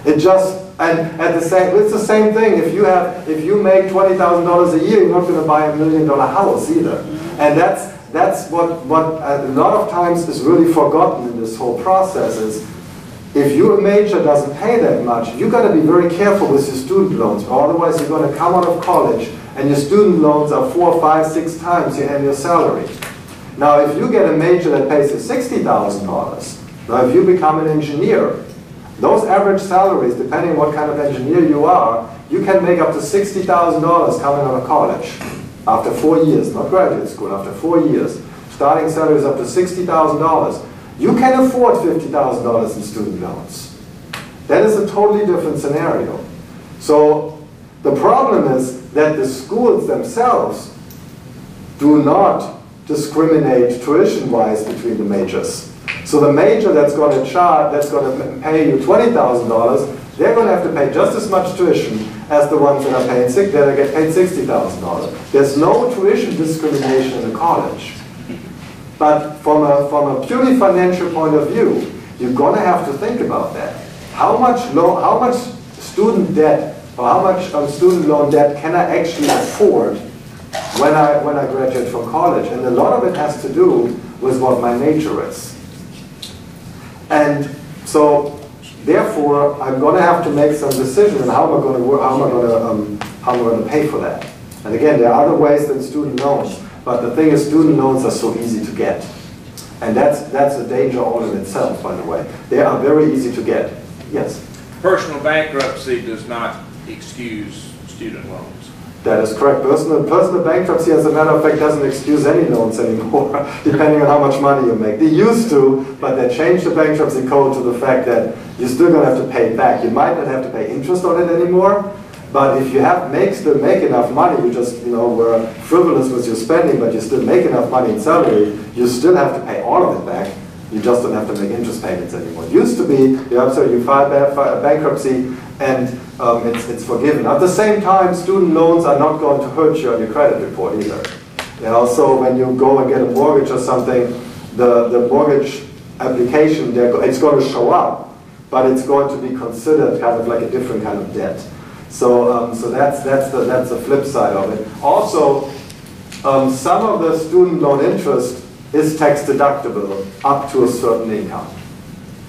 It just, and it's the same thing. If you make $20,000 a year, you're not going to buy $1 million house either. And that's what a lot of times is really forgotten in this whole process is, if your major doesn't pay that much, you've got to be very careful with your student loans, or otherwise you're going to come out of college and your student loans are 4, 5, 6 times your annual salary. Now, if you get a major that pays you $60,000, Now, if you become an engineer, those average salaries, depending on what kind of engineer you are, you can make up to $60,000 coming out of college after 4 years, not graduate school, after 4 years. Starting salaries up to $60,000. You can afford $50,000 in student loans. That is a totally different scenario. So the problem is that the schools themselves do not discriminate tuition-wise between the majors. So the major that's going to pay you $20,000, they're going to have to pay just as much tuition as the ones that are paying that get paid $60,000. There's no tuition discrimination in a college. But from a purely financial point of view, you're going to have to think about that. How much student debt or how much student loan debt can I actually afford when I graduate from college? And a lot of it has to do with what my major is. And so, therefore, I'm going to have to make some decision on how am I going to work, how am I going to pay for that. And again, there are other ways than student loans. But the thing is, student loans are so easy to get. And that's a danger all in itself, by the way. They are very easy to get. Yes? Personal bankruptcy does not excuse student loans. That is correct. Personal bankruptcy, as a matter of fact, doesn't excuse any loans anymore, depending on how much money you make. They used to, but they changed the bankruptcy code to the fact that you're still going to have to pay it back. You might not have to pay interest on it anymore, but if you still make enough money, you just were frivolous with your spending, but you still make enough money in salary, you still have to pay all of it back. You just don't have to make interest payments anymore. It used to be, you file bankruptcy and it's forgiven. At the same time, student loans are not going to hurt you on your credit report either. So when you go and get a mortgage or something, the mortgage application, it's going to show up, but it's going to be considered kind of like a different kind of debt. So that's the flip side of it. Also, some of the student loan interest is tax deductible up to a certain income.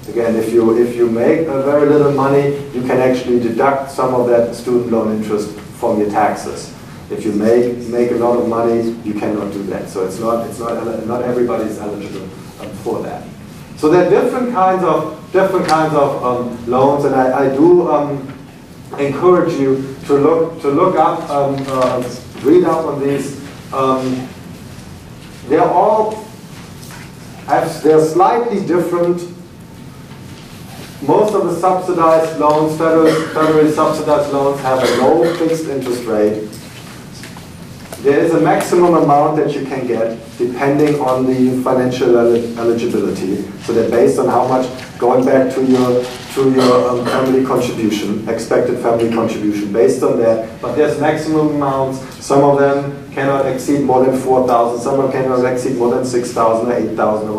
Again, if you make very little money, you can actually deduct some of that student loan interest from your taxes. If you make a lot of money, you cannot do that. So not everybody is eligible for that. So there are different kinds of loans, and I do encourage you to look up, read up on these. They're slightly different. Most of the subsidized loans, federally subsidized loans, have a low fixed interest rate. There is a maximum amount that you can get depending on the financial eligibility. So they're based on how much, going back to your family contribution, expected family contribution, based on that. But there's maximum amounts. Some of them cannot exceed more than 4,000. Some of them cannot exceed more than 6,000 or 8,000 or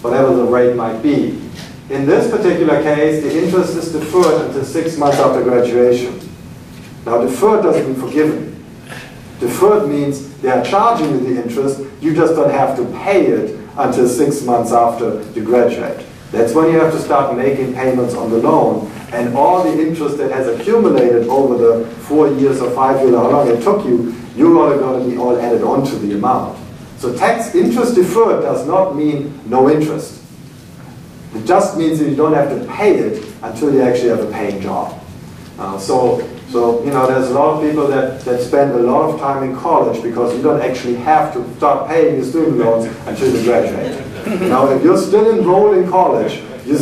whatever the rate might be. In this particular case, the interest is deferred until 6 months after graduation. Now, deferred doesn't mean forgiven. Deferred means they are charging you the interest, you just don't have to pay it until 6 months after you graduate. That's when you have to start making payments on the loan, and all the interest that has accumulated over the 4 years or 5 years, how long it took you, you're all going to be all added onto the amount. So tax interest deferred does not mean no interest. It just means that you don't have to pay it until you actually have a paying job. So there's a lot of people that spend a lot of time in college because you don't actually have to start paying your student loans until you graduate. Now, if you're still enrolled in college, you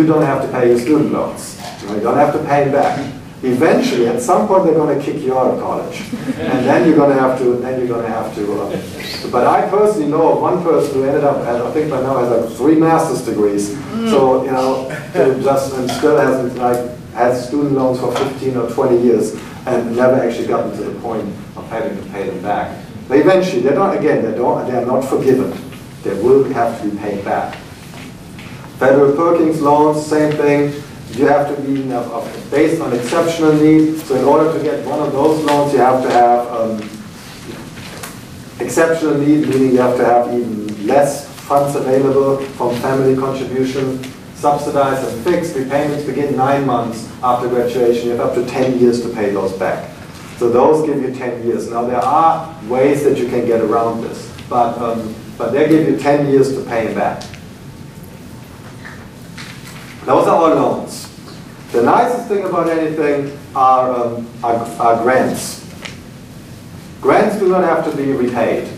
don't have to pay your student loans. You don't have to pay them back. Eventually, at some point, they're going to kick you out of college, and then you're going to have to. But I personally know of one person who ended up, I think by now, has like 3 master's degrees. So and still hasn't has student loans for 15 or 20 years and never actually gotten to the point of having to pay them back. But eventually, they are not forgiven. They will have to be paid back. Federal Perkins loans, same thing. You have to be based on exceptional need. So in order to get one of those loans, you have to have exceptional need, meaning you have to have even less funds available from family contribution. Subsidized and fixed repayments begin 9 months after graduation. You have up to 10 years to pay those back. So those give you 10 years. Now there are ways that you can get around this, but they give you 10 years to pay them back. Those are all loans. The nicest thing about anything are grants. Grants do not have to be repaid.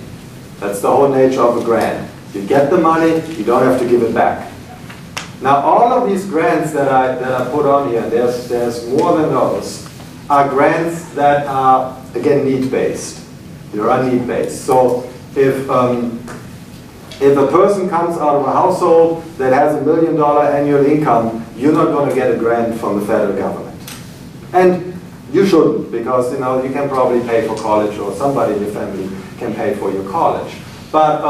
That's the whole nature of a grant. You get the money, you don't have to give it back. Now all of these grants that I put on here, there's more than those, are grants that are, again, need-based. They are need-based. So if a person comes out of a household that has $1 million annual income, you're not going to get a grant from the federal government. And you shouldn't, because you can probably pay for college, or somebody in your family can pay for your college. But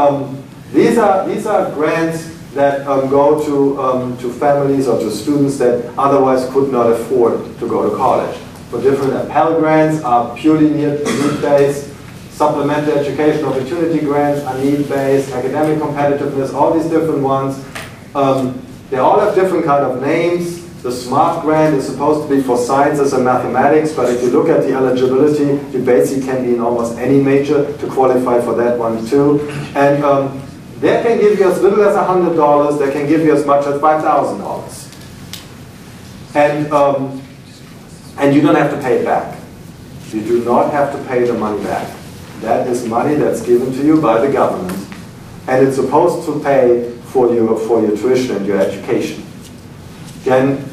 these are grants that go to families or to students that otherwise could not afford to go to college. For different Pell grants are purely need-based. Supplemental education opportunity grants are need-based. Academic competitiveness, all these different ones. They all have different kind of names. The SMART grant is supposed to be for sciences and mathematics, but if you look at the eligibility, you basically can be in almost any major to qualify for that one too. And they can give you as little as $100, they can give you as much as $5,000. And you don't have to pay it back. You do not have to pay the money back. That is money that's given to you by the government, and it's supposed to pay for your tuition and your education. Then,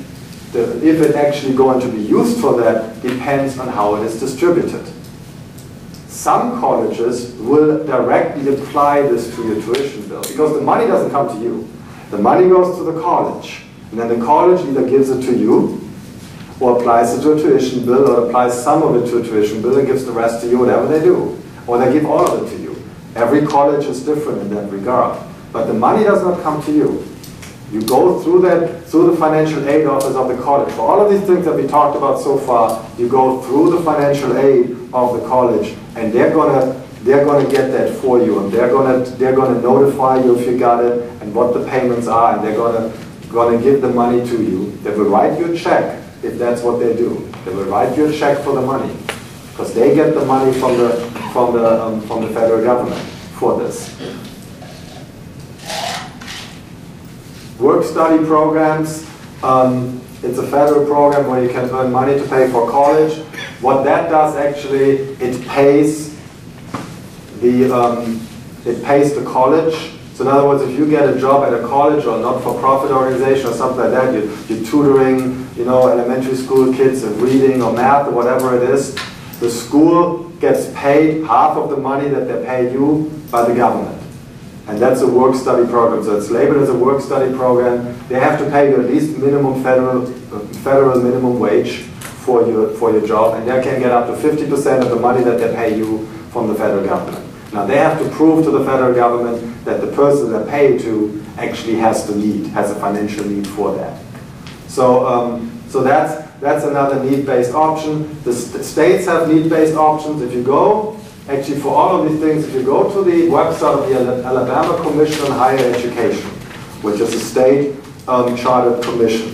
if it's actually going to be used for that depends on how it is distributed. Some colleges will directly apply this to your tuition bill, because the money doesn't come to you. The money goes to the college, and then the college either gives it to you, or applies it to a tuition bill, or applies some of it to a tuition bill and gives the rest to you, whatever they do. Or they give all of it to you. Every college is different in that regard. But the money does not come to you. You go through the financial aid office of the college. For all of these things that we talked about so far, you go through the financial aid of the college, and they're gonna get that for you, and they're gonna notify you if you got it and what the payments are, and they're gonna give the money to you. They will write you a check if that's what they do. They will write you a check for the money, because they get the money from the federal government for this. Work-study programs. It's a federal program where you can earn money to pay for college. What that does actually, it pays the college. So in other words, if you get a job at a college or a not-for-profit organization or something like that, you're tutoring, elementary school kids in reading or math or whatever it is, the school gets paid half of the money that they pay you by the government. And that's a work-study program. So it's labeled as a work-study program. They have to pay you at least minimum federal minimum wage for your job, and they can get up to 50% of the money that they pay you from the federal government. Now they have to prove to the federal government that the person they pay to actually has a financial need for that. So that's another need-based option. The states have need-based options. If you go, actually for all of these things, if you go to the website of the Alabama Commission on Higher Education, which is a state chartered commission,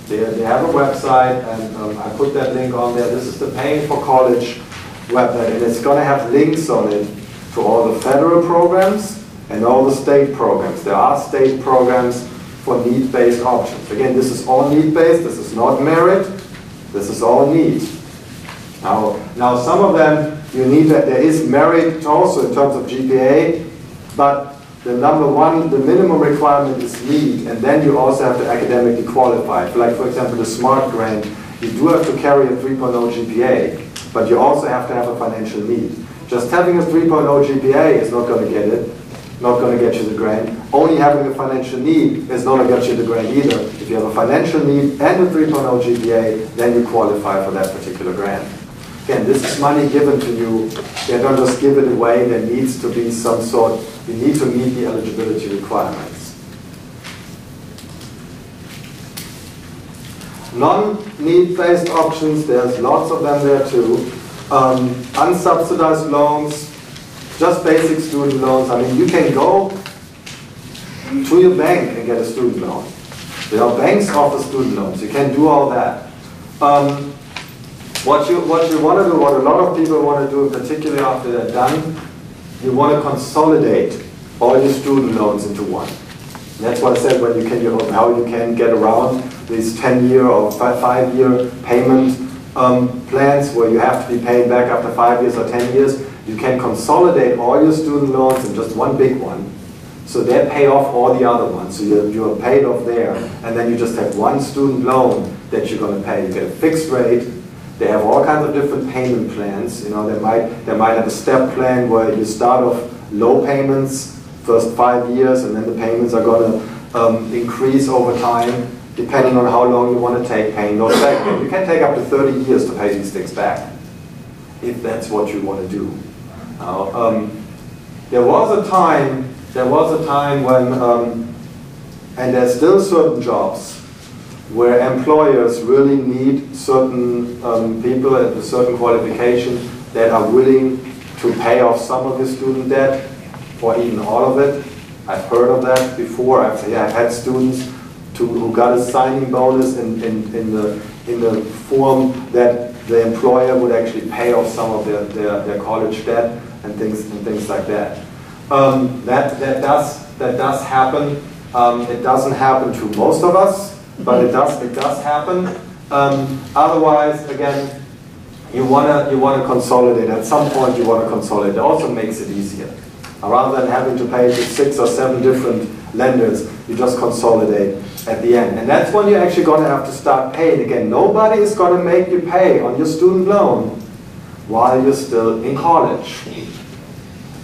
they have a website, and I put that link on there. This is the Paying for College website, and it's going to have links on it to all the federal programs and all the state programs. There are state programs for need-based options. Again, this is all need-based. This is not merit. This is all need. Now some of them you need that there is merit also in terms of GPA, but the number one, the minimum requirement is need, and then you also have to academically qualify. Like for example, the SMART grant, you do have to carry a 3.0 GPA, but you also have to have a financial need. Just having a 3.0 GPA is not going to get it, not going to get you the grant. Only having a financial need is not going to get you the grant either. If you have a financial need and a 3.0 GPA, then you qualify for that particular grant. Again, this is money given to you. They don't just give it away. There needs to be some sort, you need to meet the eligibility requirements. Non-need-based options, there's lots of them there too. Unsubsidized loans, just basic student loans. I mean, you can go to your bank and get a student loan. Banks offer student loans. You can do all that. What you want to do, what a lot of people want to do, particularly after they're done, you want to consolidate all your student loans into one. And that's what I said when you can, how you can get around these 10-year or 5-year payment plans where you have to be paid back after 5 years or 10 years. You can consolidate all your student loans in just one big one. So they pay off all the other ones. So you're paid off there. And then you just have one student loan that you're going to pay. You get a fixed rate. They have all kinds of different payment plans. You know, they might have a step plan where you start off low payments, first 5 years, and then the payments are going to increase over time, depending on how long you want to take paying those back. You can take up to 30 years to pay these things back, if that's what you want to do. Now, there was a time when, and there's still certain jobs where employers really need certain people at a certain qualification that are willing to pay off some of the student debt, or even all of it. I've heard of that before. I've had students who got a signing bonus in the form that the employer would actually pay off some of their college debt and things like that. That does happen. It doesn't happen to most of us, but it does happen. Otherwise, again, you wanna consolidate. At some point, you wanna consolidate. It also makes it easier. Rather than having to pay to 6 or 7 different lenders, you just consolidate at the end. And that's when you're actually going to have to start paying again. Nobody is going to make you pay on your student loan while you're still in college.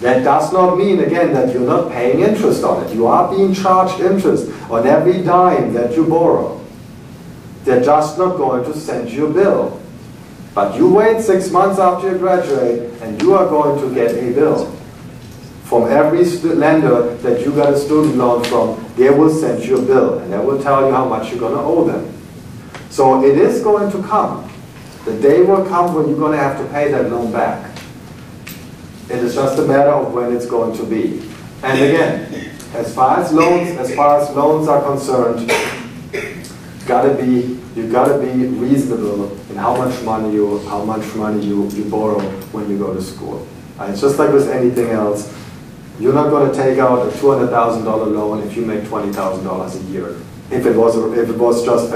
That does not mean, again, that you're not paying interest on it. You are being charged interest on every dime that you borrow. They're just not going to send you a bill. But you wait 6 months after you graduate, and you are going to get a bill. From every lender that you got a student loan from, they will send you a bill, and they will tell you how much you're going to owe them. So it is going to come. The day will come when you're going to have to pay that loan back. It is just a matter of when it's going to be. And again, as far as loans are concerned, you gotta be reasonable in how much money you borrow when you go to school. It's just like with anything else. You're not going to take out a $200,000 loan if you make $20,000 a year. If it was just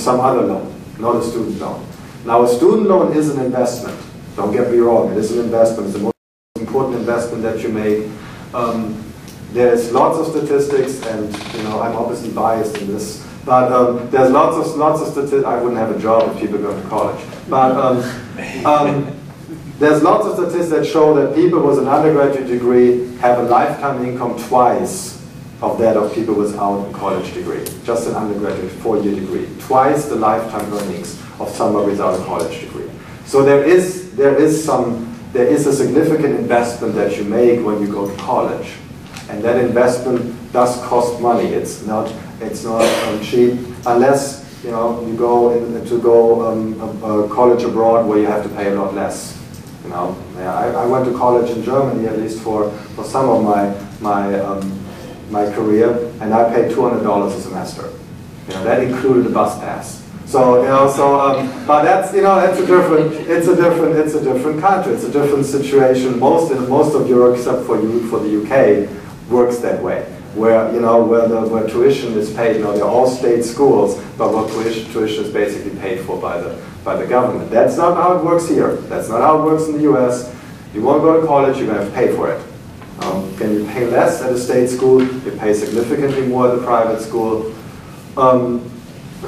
some other loan, not a student loan. Now, a student loan is an investment. Don't get me wrong. It is an investment. It's the most important investment that you make. There's lots of statistics, and I'm obviously biased in this. But there's lots of statistics. I wouldn't have a job if people go to college. But there's lots of statistics that show that people with an undergraduate degree have a lifetime income twice of that of people without a college degree. Just an undergraduate 4-year degree. Twice the lifetime earnings of someone without a college degree. So there is a significant investment that you make when you go to college. And that investment does cost money. It's not cheap, unless you go college abroad where you have to pay a lot less. I went to college in Germany, at least for some of my career, and I paid $200 a semester. That included a bus pass. So but that's it's a different country. It's a different situation. Most of Europe, except for the UK, works that way. Where where tuition is paid. They're all state schools, but what tuition is basically paid for by the government. That's not how it works here. That's not how it works in the U.S. You want to go to college, you're going to have to pay for it. Can you pay less at a state school? You pay significantly more at a private school.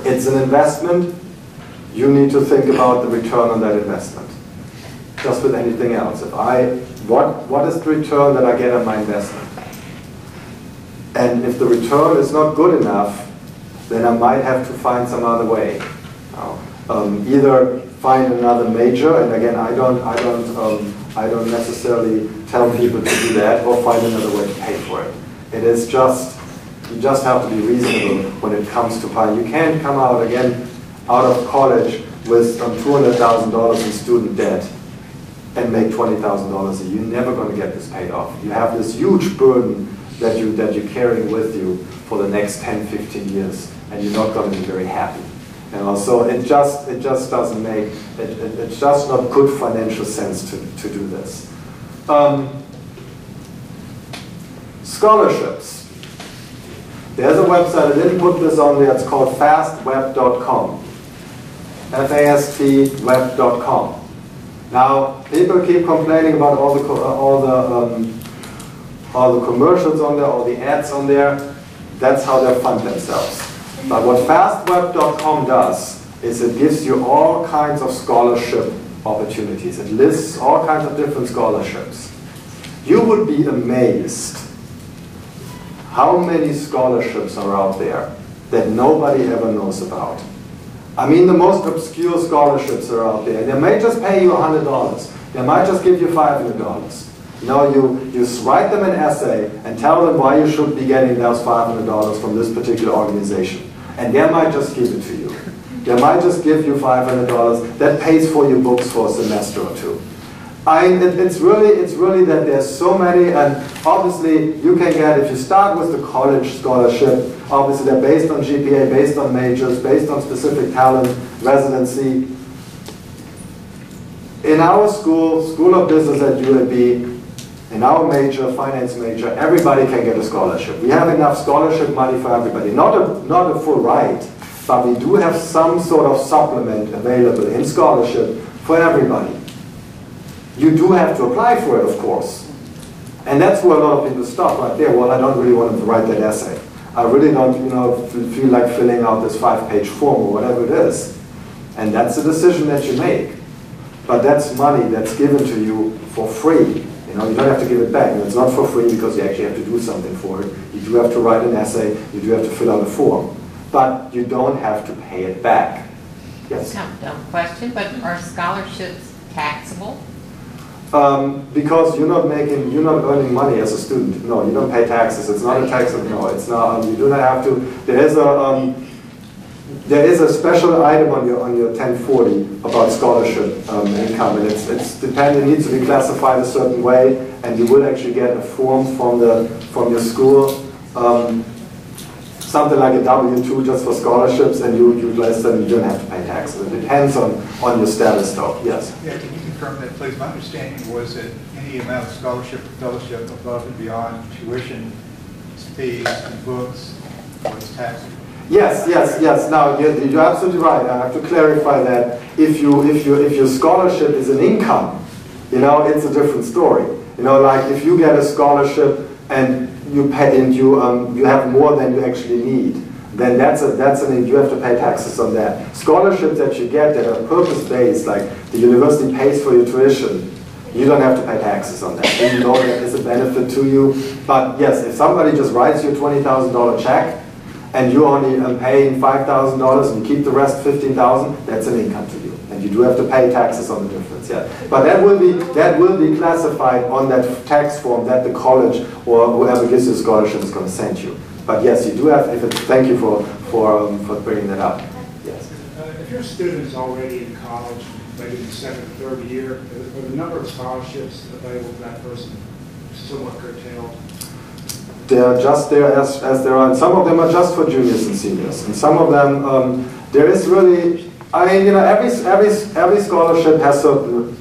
It's an investment. You need to think about the return on that investment. Just with anything else. What is the return that I get on my investment? And if the return is not good enough, then I might have to find some other way. Either find another major, and again, I don't necessarily tell people to do that, or find another way to pay for it. It is just, you just have to be reasonable when it comes to paying. You can't come out of college with $200,000 in student debt and make $20,000 a year. You're never going to get this paid off. You have this huge burden that you're carrying with you for the next 10, 15 years, and you're not going to be very happy. So it just doesn't make, it's just not good financial sense to do this. Scholarships. There's a website, I didn't put this on there, it's called fastweb.com. fastweb.com. Now, people keep complaining about all the commercials on there, all the ads on there. That's how they fund themselves. But what fastweb.com does is it gives you all kinds of scholarship opportunities. It lists all kinds of different scholarships. You would be amazed how many scholarships are out there that nobody ever knows about. I mean, the most obscure scholarships are out there. They may just pay you $100. They might just give you $500. You know, you write them an essay and tell them why you should be getting those $500 from this particular organization. And they might just give it to you. They might just give you $500 that pays for your books for a semester or two. It's really that there's so many, and obviously you can get, if you start with the college scholarship, obviously they're based on GPA, based on majors, based on specific talent, residency. In our school, School of Business at UAB, in our major, finance major, everybody can get a scholarship. We have enough scholarship money for everybody. Not a full ride, but we do have some sort of supplement available in scholarship for everybody. You do have to apply for it, of course. And that's where a lot of people stop right there. Well, I don't really want to write that essay. I really don't, feel like filling out this 5-page form or whatever it is. And that's a decision that you make. But that's money that's given to you for free. You don't have to give it back. It's not for free because you actually have to do something for it. You do have to write an essay. You do have to fill out a form. But you don't have to pay it back. Yes? Dumb question, but are scholarships taxable? Because you're not earning money as a student. No, you don't pay taxes. It's not a tax. No, it's not. You do not have to. There is a special item on your 1040 about scholarship income, and it's dependent. It needs to be classified a certain way, and you will actually get a form from your school, something like a W-2 just for scholarships, and you less than you don't have to pay taxes. It depends on your status, though. Yes. Yeah, can you confirm that, please? My understanding was that any amount of scholarship or fellowship above and beyond tuition fees and books was taxable. Yes. Now you're absolutely right. I have to clarify that if your scholarship is an income, it's a different story. Like if you get a scholarship and you pay and you have more than you actually need, then you have to pay taxes on that. Scholarships that you get that are purpose-based, like the university pays for your tuition, you don't have to pay taxes on that. Even though that is a benefit to you. But yes, if somebody just writes you a $20,000 check, and you're only paying $5,000 and you keep the rest $15,000, that's an income to you. And you do have to pay taxes on the difference, yeah. But that will be classified on that tax form that the college or whoever gives you a scholarship is going to send you. But yes, you do have, thank you for bringing that up. Yes. If your student is already in college, maybe in the second or third year, are the number of scholarships available to that person somewhat curtailed? They're just there as there are, and some of them are just for juniors and seniors, and some of them there is really, every scholarship has certain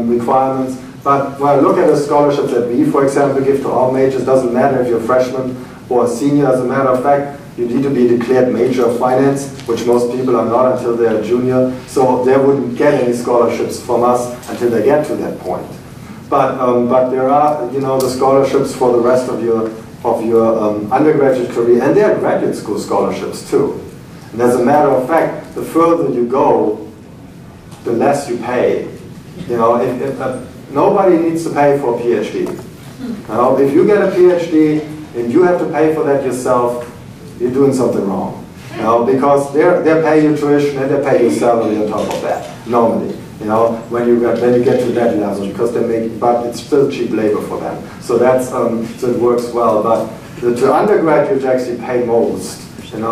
requirements. But when I look at the scholarships that we, for example, give to all majors, doesn't matter if you're a freshman or a senior. As a matter of fact, you need to be declared major of finance, which most people are not until they're a junior. So they wouldn't get any scholarships from us until they get to that point. But there are, the scholarships for the rest of your undergraduate career, and there are graduate school scholarships too. And as a matter of fact, the further you go, the less you pay. Nobody needs to pay for a PhD. If you get a PhD and you have to pay for that yourself, you're doing something wrong. Because they pay you tuition and they pay you salary on top of that normally. When you get to that level, because but it's still cheap labor for them. So so it works well. But the undergraduates actually pay most. And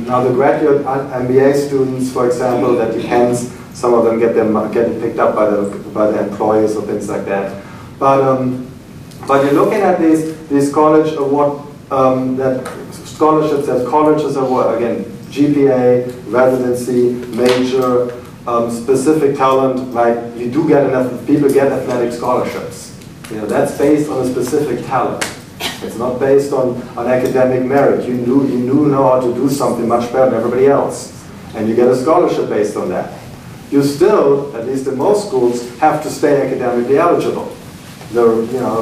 now the graduate MBA students, for example, that depends. Some of them get picked up by the employers or things like that. But you're looking at these college award that scholarships that colleges award, again, GPA, residency, major. Specific talent, like you do get people get athletic scholarships. That's based on a specific talent. It's not based on academic merit. You know how to do something much better than everybody else. And you get a scholarship based on that. You still, at least in most schools, have to stay academically eligible.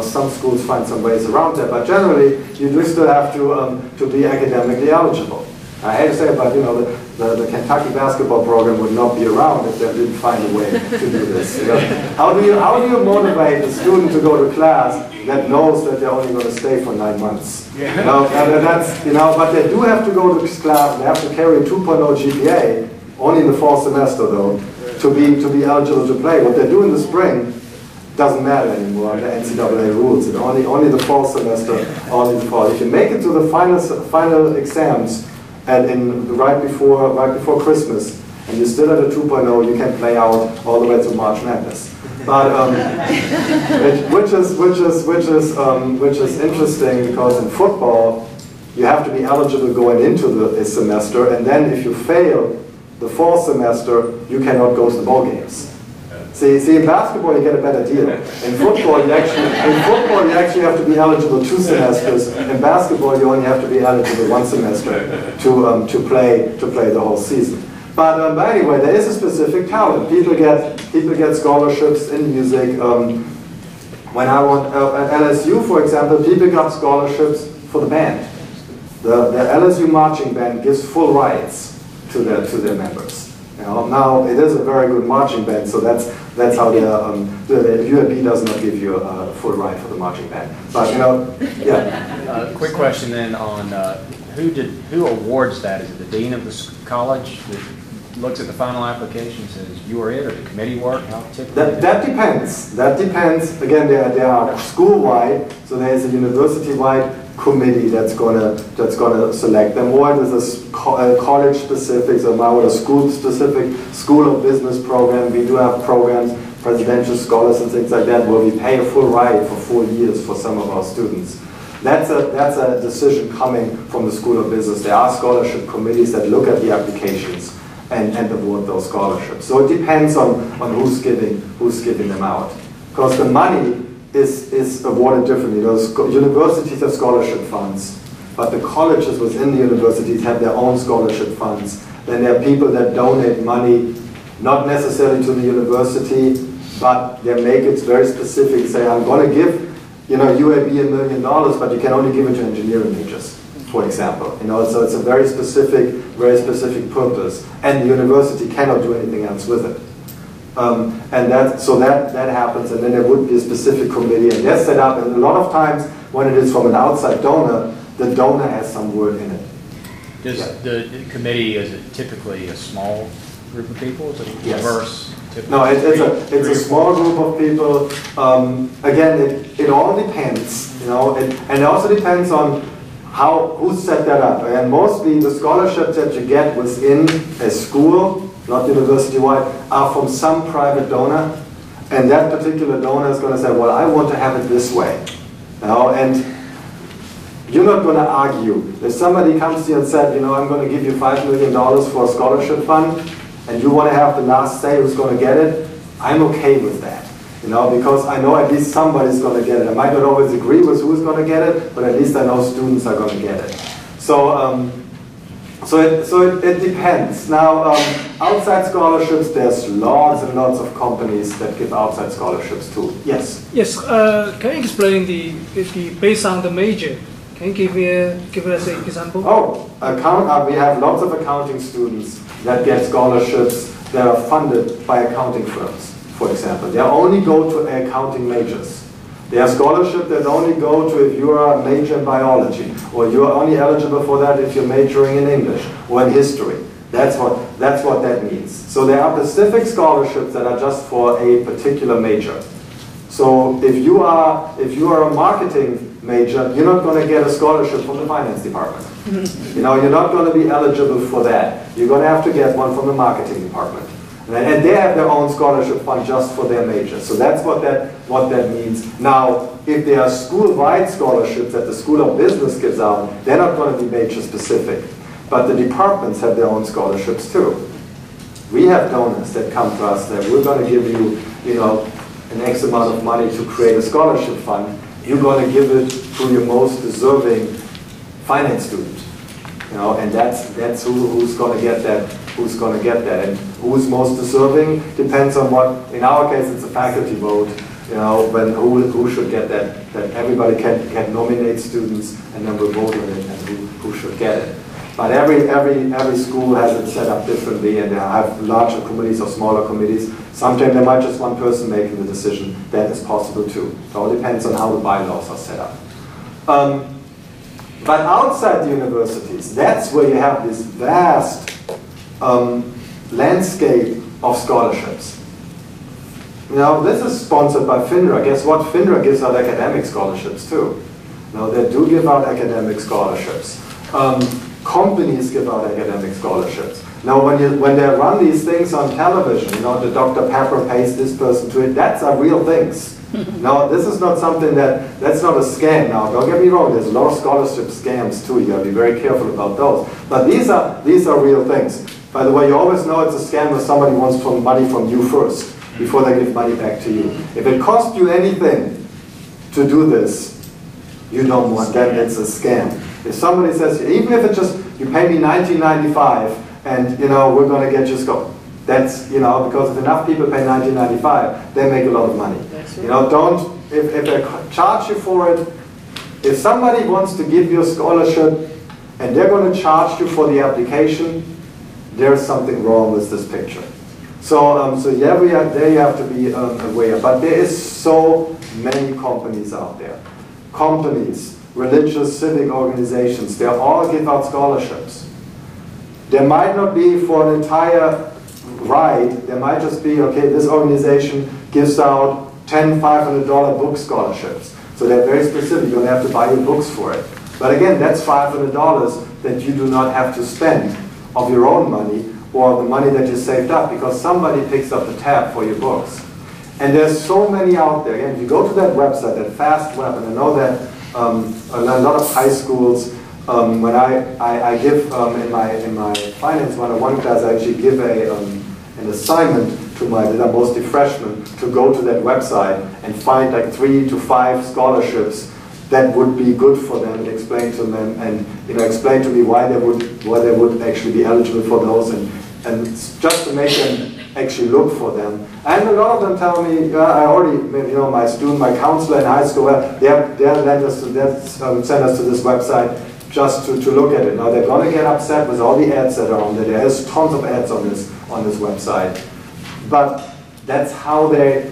Some schools find some ways around that, but generally, you do still have to be academically eligible. I hate to say it, but the Kentucky basketball program would not be around if they didn't find a way to do this. How do you motivate a student to go to class that knows that they're only going to stay for 9 months? But they do have to go to class and they have to carry a 2.0 GPA, only in the fall semester though, to be eligible to play. What they do in the spring doesn't matter anymore under NCAA rules. It's only the fall semester, only the fall. If you make it to the final exams and right before Christmas, and you're still at a 2.0, you can play out all the way to March Madness. But which is interesting, because in football you have to be eligible going into the semester, and then if you fail the fall semester, you cannot go to the ball games. See, in basketball you get a better deal. In football you actually have to be eligible 2 semesters. In basketball you only have to be eligible 1 semester to play the whole season. But anyway, there is a specific talent. People get scholarships in music. When I went at LSU, for example, people got scholarships for the band. The LSU marching band gives full rights to their members. Now it is a very good marching band, so that's how the UAB does not give you a full ride for the marching band. But yeah. Quick question then on who awards that? Is it the dean of the college that looks at the final application and says you are it, or the committee work? How typically? That depends. That depends. Again, they are school-wide, so there is a university-wide committee that's gonna select them, or it is a college-specific, so now with a school-specific School of Business program. We do have programs, presidential scholars and things like that, where we pay a full ride for 4 years for some of our students. That's a decision coming from the School of Business. There are scholarship committees that look at the applications and award those scholarships. So it depends on who's giving them out, because the money is awarded differently. Those universities have scholarship funds, but the colleges within the universities have their own scholarship funds. Then there are people that donate money, not necessarily to the university, but they make it very specific. Say, I'm going to give UAB $1 million, but you can only give it to engineering majors, for example. So it's a very specific purpose, and the university cannot do anything else with it. And that happens, and then there would be a specific committee, and they're set up, and a lot of times when it is from an outside donor, the donor has some word in it. Does the committee, is it typically a small group of people? Is it diverse? No, it's a small group of people. Again, it all depends, and it also depends on who set that up. And mostly the scholarships that you get within a school, not university-wide, are from some private donor, and that particular donor is going to say, well, I want to have it this way. And you're not going to argue. If somebody comes to you and said, I'm going to give you $5 million for a scholarship fund, and you want to have the last say who's going to get it, I'm okay with that. Because I know at least somebody's going to get it. I might not always agree with who's going to get it, but at least I know students are going to get it. So it depends. Now, outside scholarships, there's lots and lots of companies that give outside scholarships too. Yes? Yes, can you explain the based on the major? Can you give us an example? We have lots of accounting students that get scholarships that are funded by accounting firms, for example. They only go to accounting majors. There are scholarships that only go to if you are a major in biology, or you are only eligible for that if you're majoring in English or in history. That's what that means. So there are specific scholarships that are just for a particular major. So if you are a marketing major, you're not going to get a scholarship from the finance department. You're not going to be eligible for that. You're going to have to get one from the marketing department. And they have their own scholarship fund just for their major. So that's what that means. Now, if there are school-wide scholarships that the School of Business gives out, they're not going to be major-specific. But the departments have their own scholarships too. We have donors that come to us that we're going to give you, an X amount of money to create a scholarship fund you're going to give it to your most deserving finance student. And that's who's going to get that. Who's going to get that, and who's most deserving depends on what. In our case, it's a faculty vote. When who should get that. That everybody can nominate students, and then we'll vote on it, and who should get it. But every school has it set up differently, and they have larger committees or smaller committees. Sometimes there might just one person making the decision. That is possible too. It all depends on how the bylaws are set up. But outside the universities, that's where you have this vast landscape of scholarships. This is sponsored by FINRA. Guess what? FINRA gives out academic scholarships too. They do give out academic scholarships. Companies give out academic scholarships. Now, when they run these things on television, the Dr. Pepper pays this person to it, that's are real things. Now, this is not something that's not a scam. Now, don't get me wrong, there's a lot of scholarship scams too. You gotta be very careful about those. But these are real things. By the way, you always know it's a scam if somebody wants money from you first, before they give money back to you. If it costs you anything to do this, you don't want that, it's a scam. If somebody says, even if it's just, you pay me $19.95 and we're going to get you scope. That's, because if enough people pay $19.95, they make a lot of money. If they charge you for it, if somebody wants to give you a scholarship and they're going to charge you for the application, there's something wrong with this picture. So yeah, there you have to be aware. But there is so many companies out there. Companies, religious, civic organizations, they all give out scholarships. There might not be for an entire ride, there might just be, okay, this organization gives out 10 $500 book scholarships. So they're very specific, you're going to have to buy your books for it. But again, that's $500 that you do not have to spend of your own money or the money that you saved up, because somebody picks up the tab for your books. And there's so many out there. Again, if you go to that website, that FastWeb, and I know that a lot of high schools, when I give in my finance 101 class, I actually give an assignment to that are mostly freshmen to go to that website and find like 3 to 5 scholarships that would be good for them, and explain to them, and explain to me why they would actually be eligible for those, and just to make them actually look for them. And a lot of them tell me, I already, my counselor in high school, they send us to this website just to look at it. Now they're going to get upset with all the ads that are on there. There's tons of ads on this website, but that's how they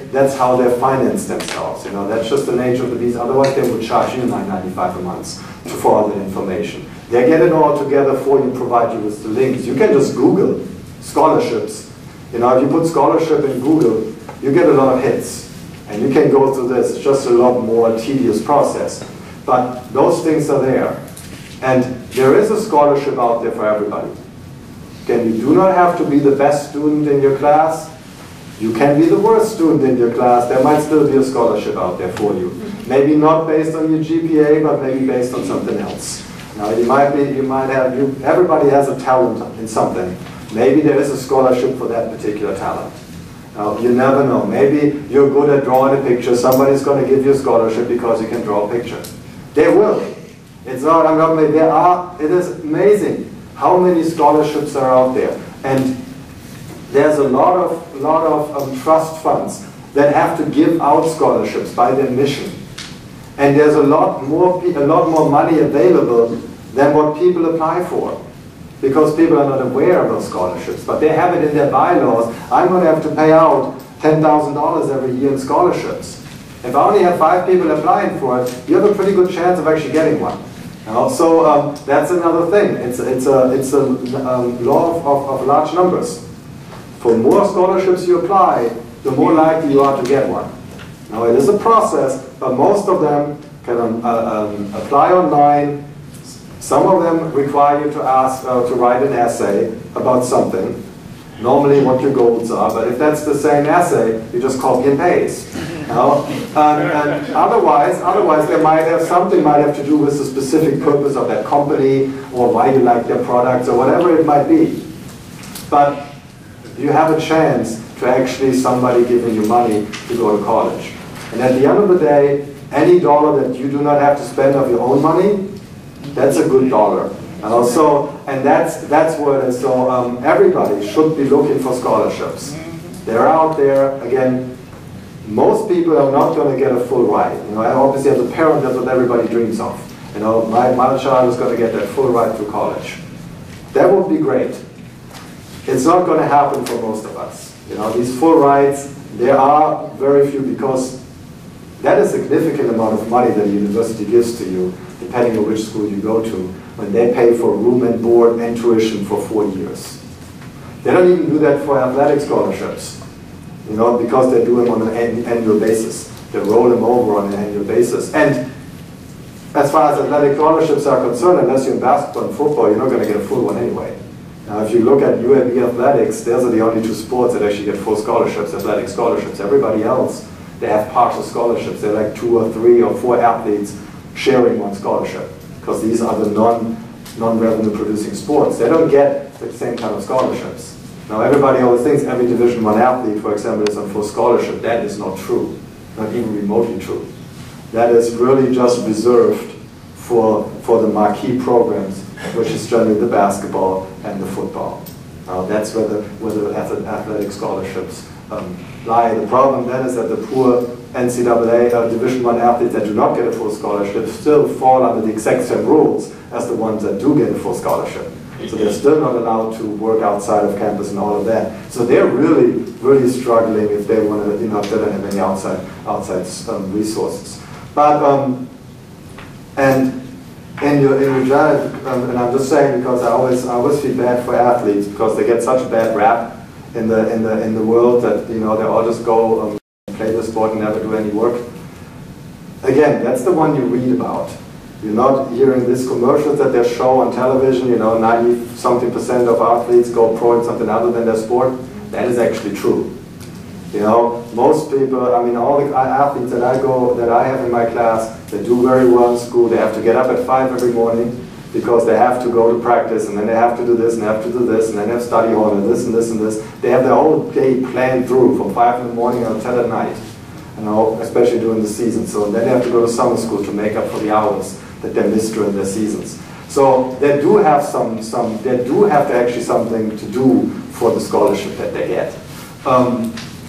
finance themselves. That's just the nature of the beast. Otherwise, they would charge you $9.95 a month for all that information. They get it all together for you, provide you with the links. You can just Google scholarships. If you put scholarship in Google, you get a lot of hits, and you can go through this. It's just a lot more tedious process, but those things are there, and there is a scholarship out there for everybody. Again, you do not have to be the best student in your class. You can be the worst student in your class. There might still be a scholarship out there for you. Maybe not based on your GPA, but maybe based on something else. Now, everybody has a talent in something. Maybe there is a scholarship for that particular talent. Now, you never know. Maybe you're good at drawing a picture. Somebody's going to give you a scholarship because you can draw a picture. They will. It's not, it is amazing how many scholarships are out there. And there's a lot of trust funds that have to give out scholarships by their mission. And there's a lot more money available than what people apply for, because people are not aware of those scholarships, but they have it in their bylaws. I'm going to have to pay out $10,000 every year in scholarships. If I only have 5 people applying for it, you have a pretty good chance of actually getting one. So that's another thing. It's a law of large numbers. For more scholarships you apply, the more likely you are to get one. Now, it is a process, but most of them can apply online. Some of them require you to write an essay about something, normally what your goals are, but if that's the same essay, you just copy and paste. And otherwise they might have something might have to do with the specific purpose of that company, or why you like their products, or whatever it might be. But you have a chance to actually somebody giving you money to go to college. And at the end of the day, any dollar that you do not have to spend of your own money, that's a good dollar. And also, and that's what it is. So everybody should be looking for scholarships. They're out there. Again, most people are not going to get a full ride. You know, obviously as a parent, that's what everybody dreams of. You know, my child is going to get that full ride through college. That would be great. It's not going to happen for most of us. You know, these full rides, there are very few, because that is a significant amount of money that the university gives to you, depending on which school you go to, when they pay for room and board and tuition for 4 years. They don't even do that for athletic scholarships, you know, because they do them on an annual basis. They roll them over on an annual basis. And as far as athletic scholarships are concerned, unless you're in basketball and football, you're not going to get a full one anyway. Now, if you look at UAB athletics, those are the only two sports that actually get full scholarships, athletic scholarships. Everybody else, they have partial scholarships. They're like 2 or 3 or 4 athletes sharing one scholarship, because these are the non-revenue producing sports. They don't get the same kind of scholarships. Now, everybody always thinks every Division I athlete, for example, is on full scholarship. That is not true, not even remotely true. That is really just reserved for the marquee programs, which is generally the basketball and the football. That's where the athletic scholarships lie. The problem then is that the poor NCAA Division I athletes that do not get a full scholarship still fall under the exact same rules as the ones that do get a full scholarship. So they're still not allowed to work outside of campus and all of that. So they're really, really struggling if they want to, you know, if they don't have any outside resources. But and in your job, and I'm just saying because I always feel bad for athletes because they get such a bad rap in the world that, you know, they all just go play the sport and never do any work. Again, that's the one you read about. You're not hearing these commercials that they show on television. You know, 90-something% of athletes go pro in something other than their sport. That is actually true. You know, most people, I mean, all the athletes that I have in my class, they do very well in school. They have to get up at 5 every morning because they have to go to practice, and then they have to do this, and they have to do this, and then they have study hall, and this, and this, and this. They have their whole day planned through from 5 in the morning until at night, you know, especially during the season. So then they have to go to summer school to make up for the hours that they missed during their seasons. So they do have they do have to actually something to do for the scholarship that they get.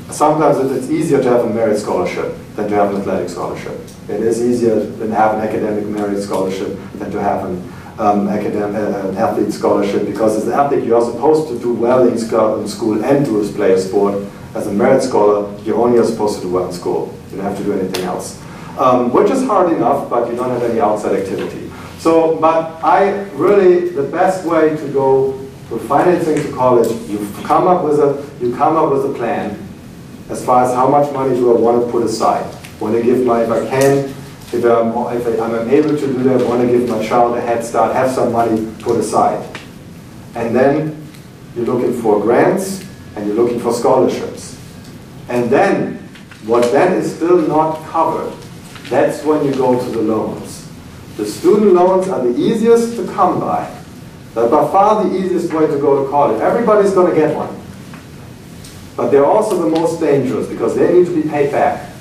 Sometimes it's easier to have a merit scholarship than to have an athletic scholarship. It is easier than to have an academic merit scholarship than to have an athlete scholarship, because as an athlete you are supposed to do well in school and play a sport. As a merit scholar, you only are supposed to do well in school. You don't have to do anything else. Which is hard enough, but you don't have any outside activity. So, but the best way to go for financing to college, you come up with a plan as far as how much money do I want to put aside. Want to give my, if I'm able to do that, want to give my child a head start, have some money put aside. And then you're looking for grants and you're looking for scholarships. And then, what then is still not covered, that's when you go to the loans. The student loans are the easiest to come by. They're by far the easiest way to go to college. Everybody's going to get one. But they're also the most dangerous because they need to be paid back.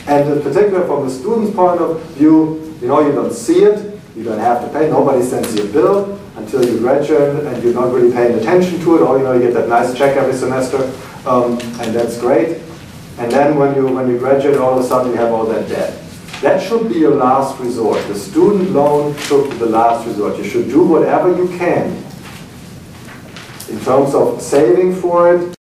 And in particular from the student's point of view, you know, you don't see it, you don't have to pay, nobody sends you a bill until you graduate and you're not really paying attention to it, or you know, you get that nice check every semester, and that's great. And then when you graduate, all of a sudden you have all that debt. That should be your last resort. The student loan should be the last resort. You should do whatever you can in terms of saving for it,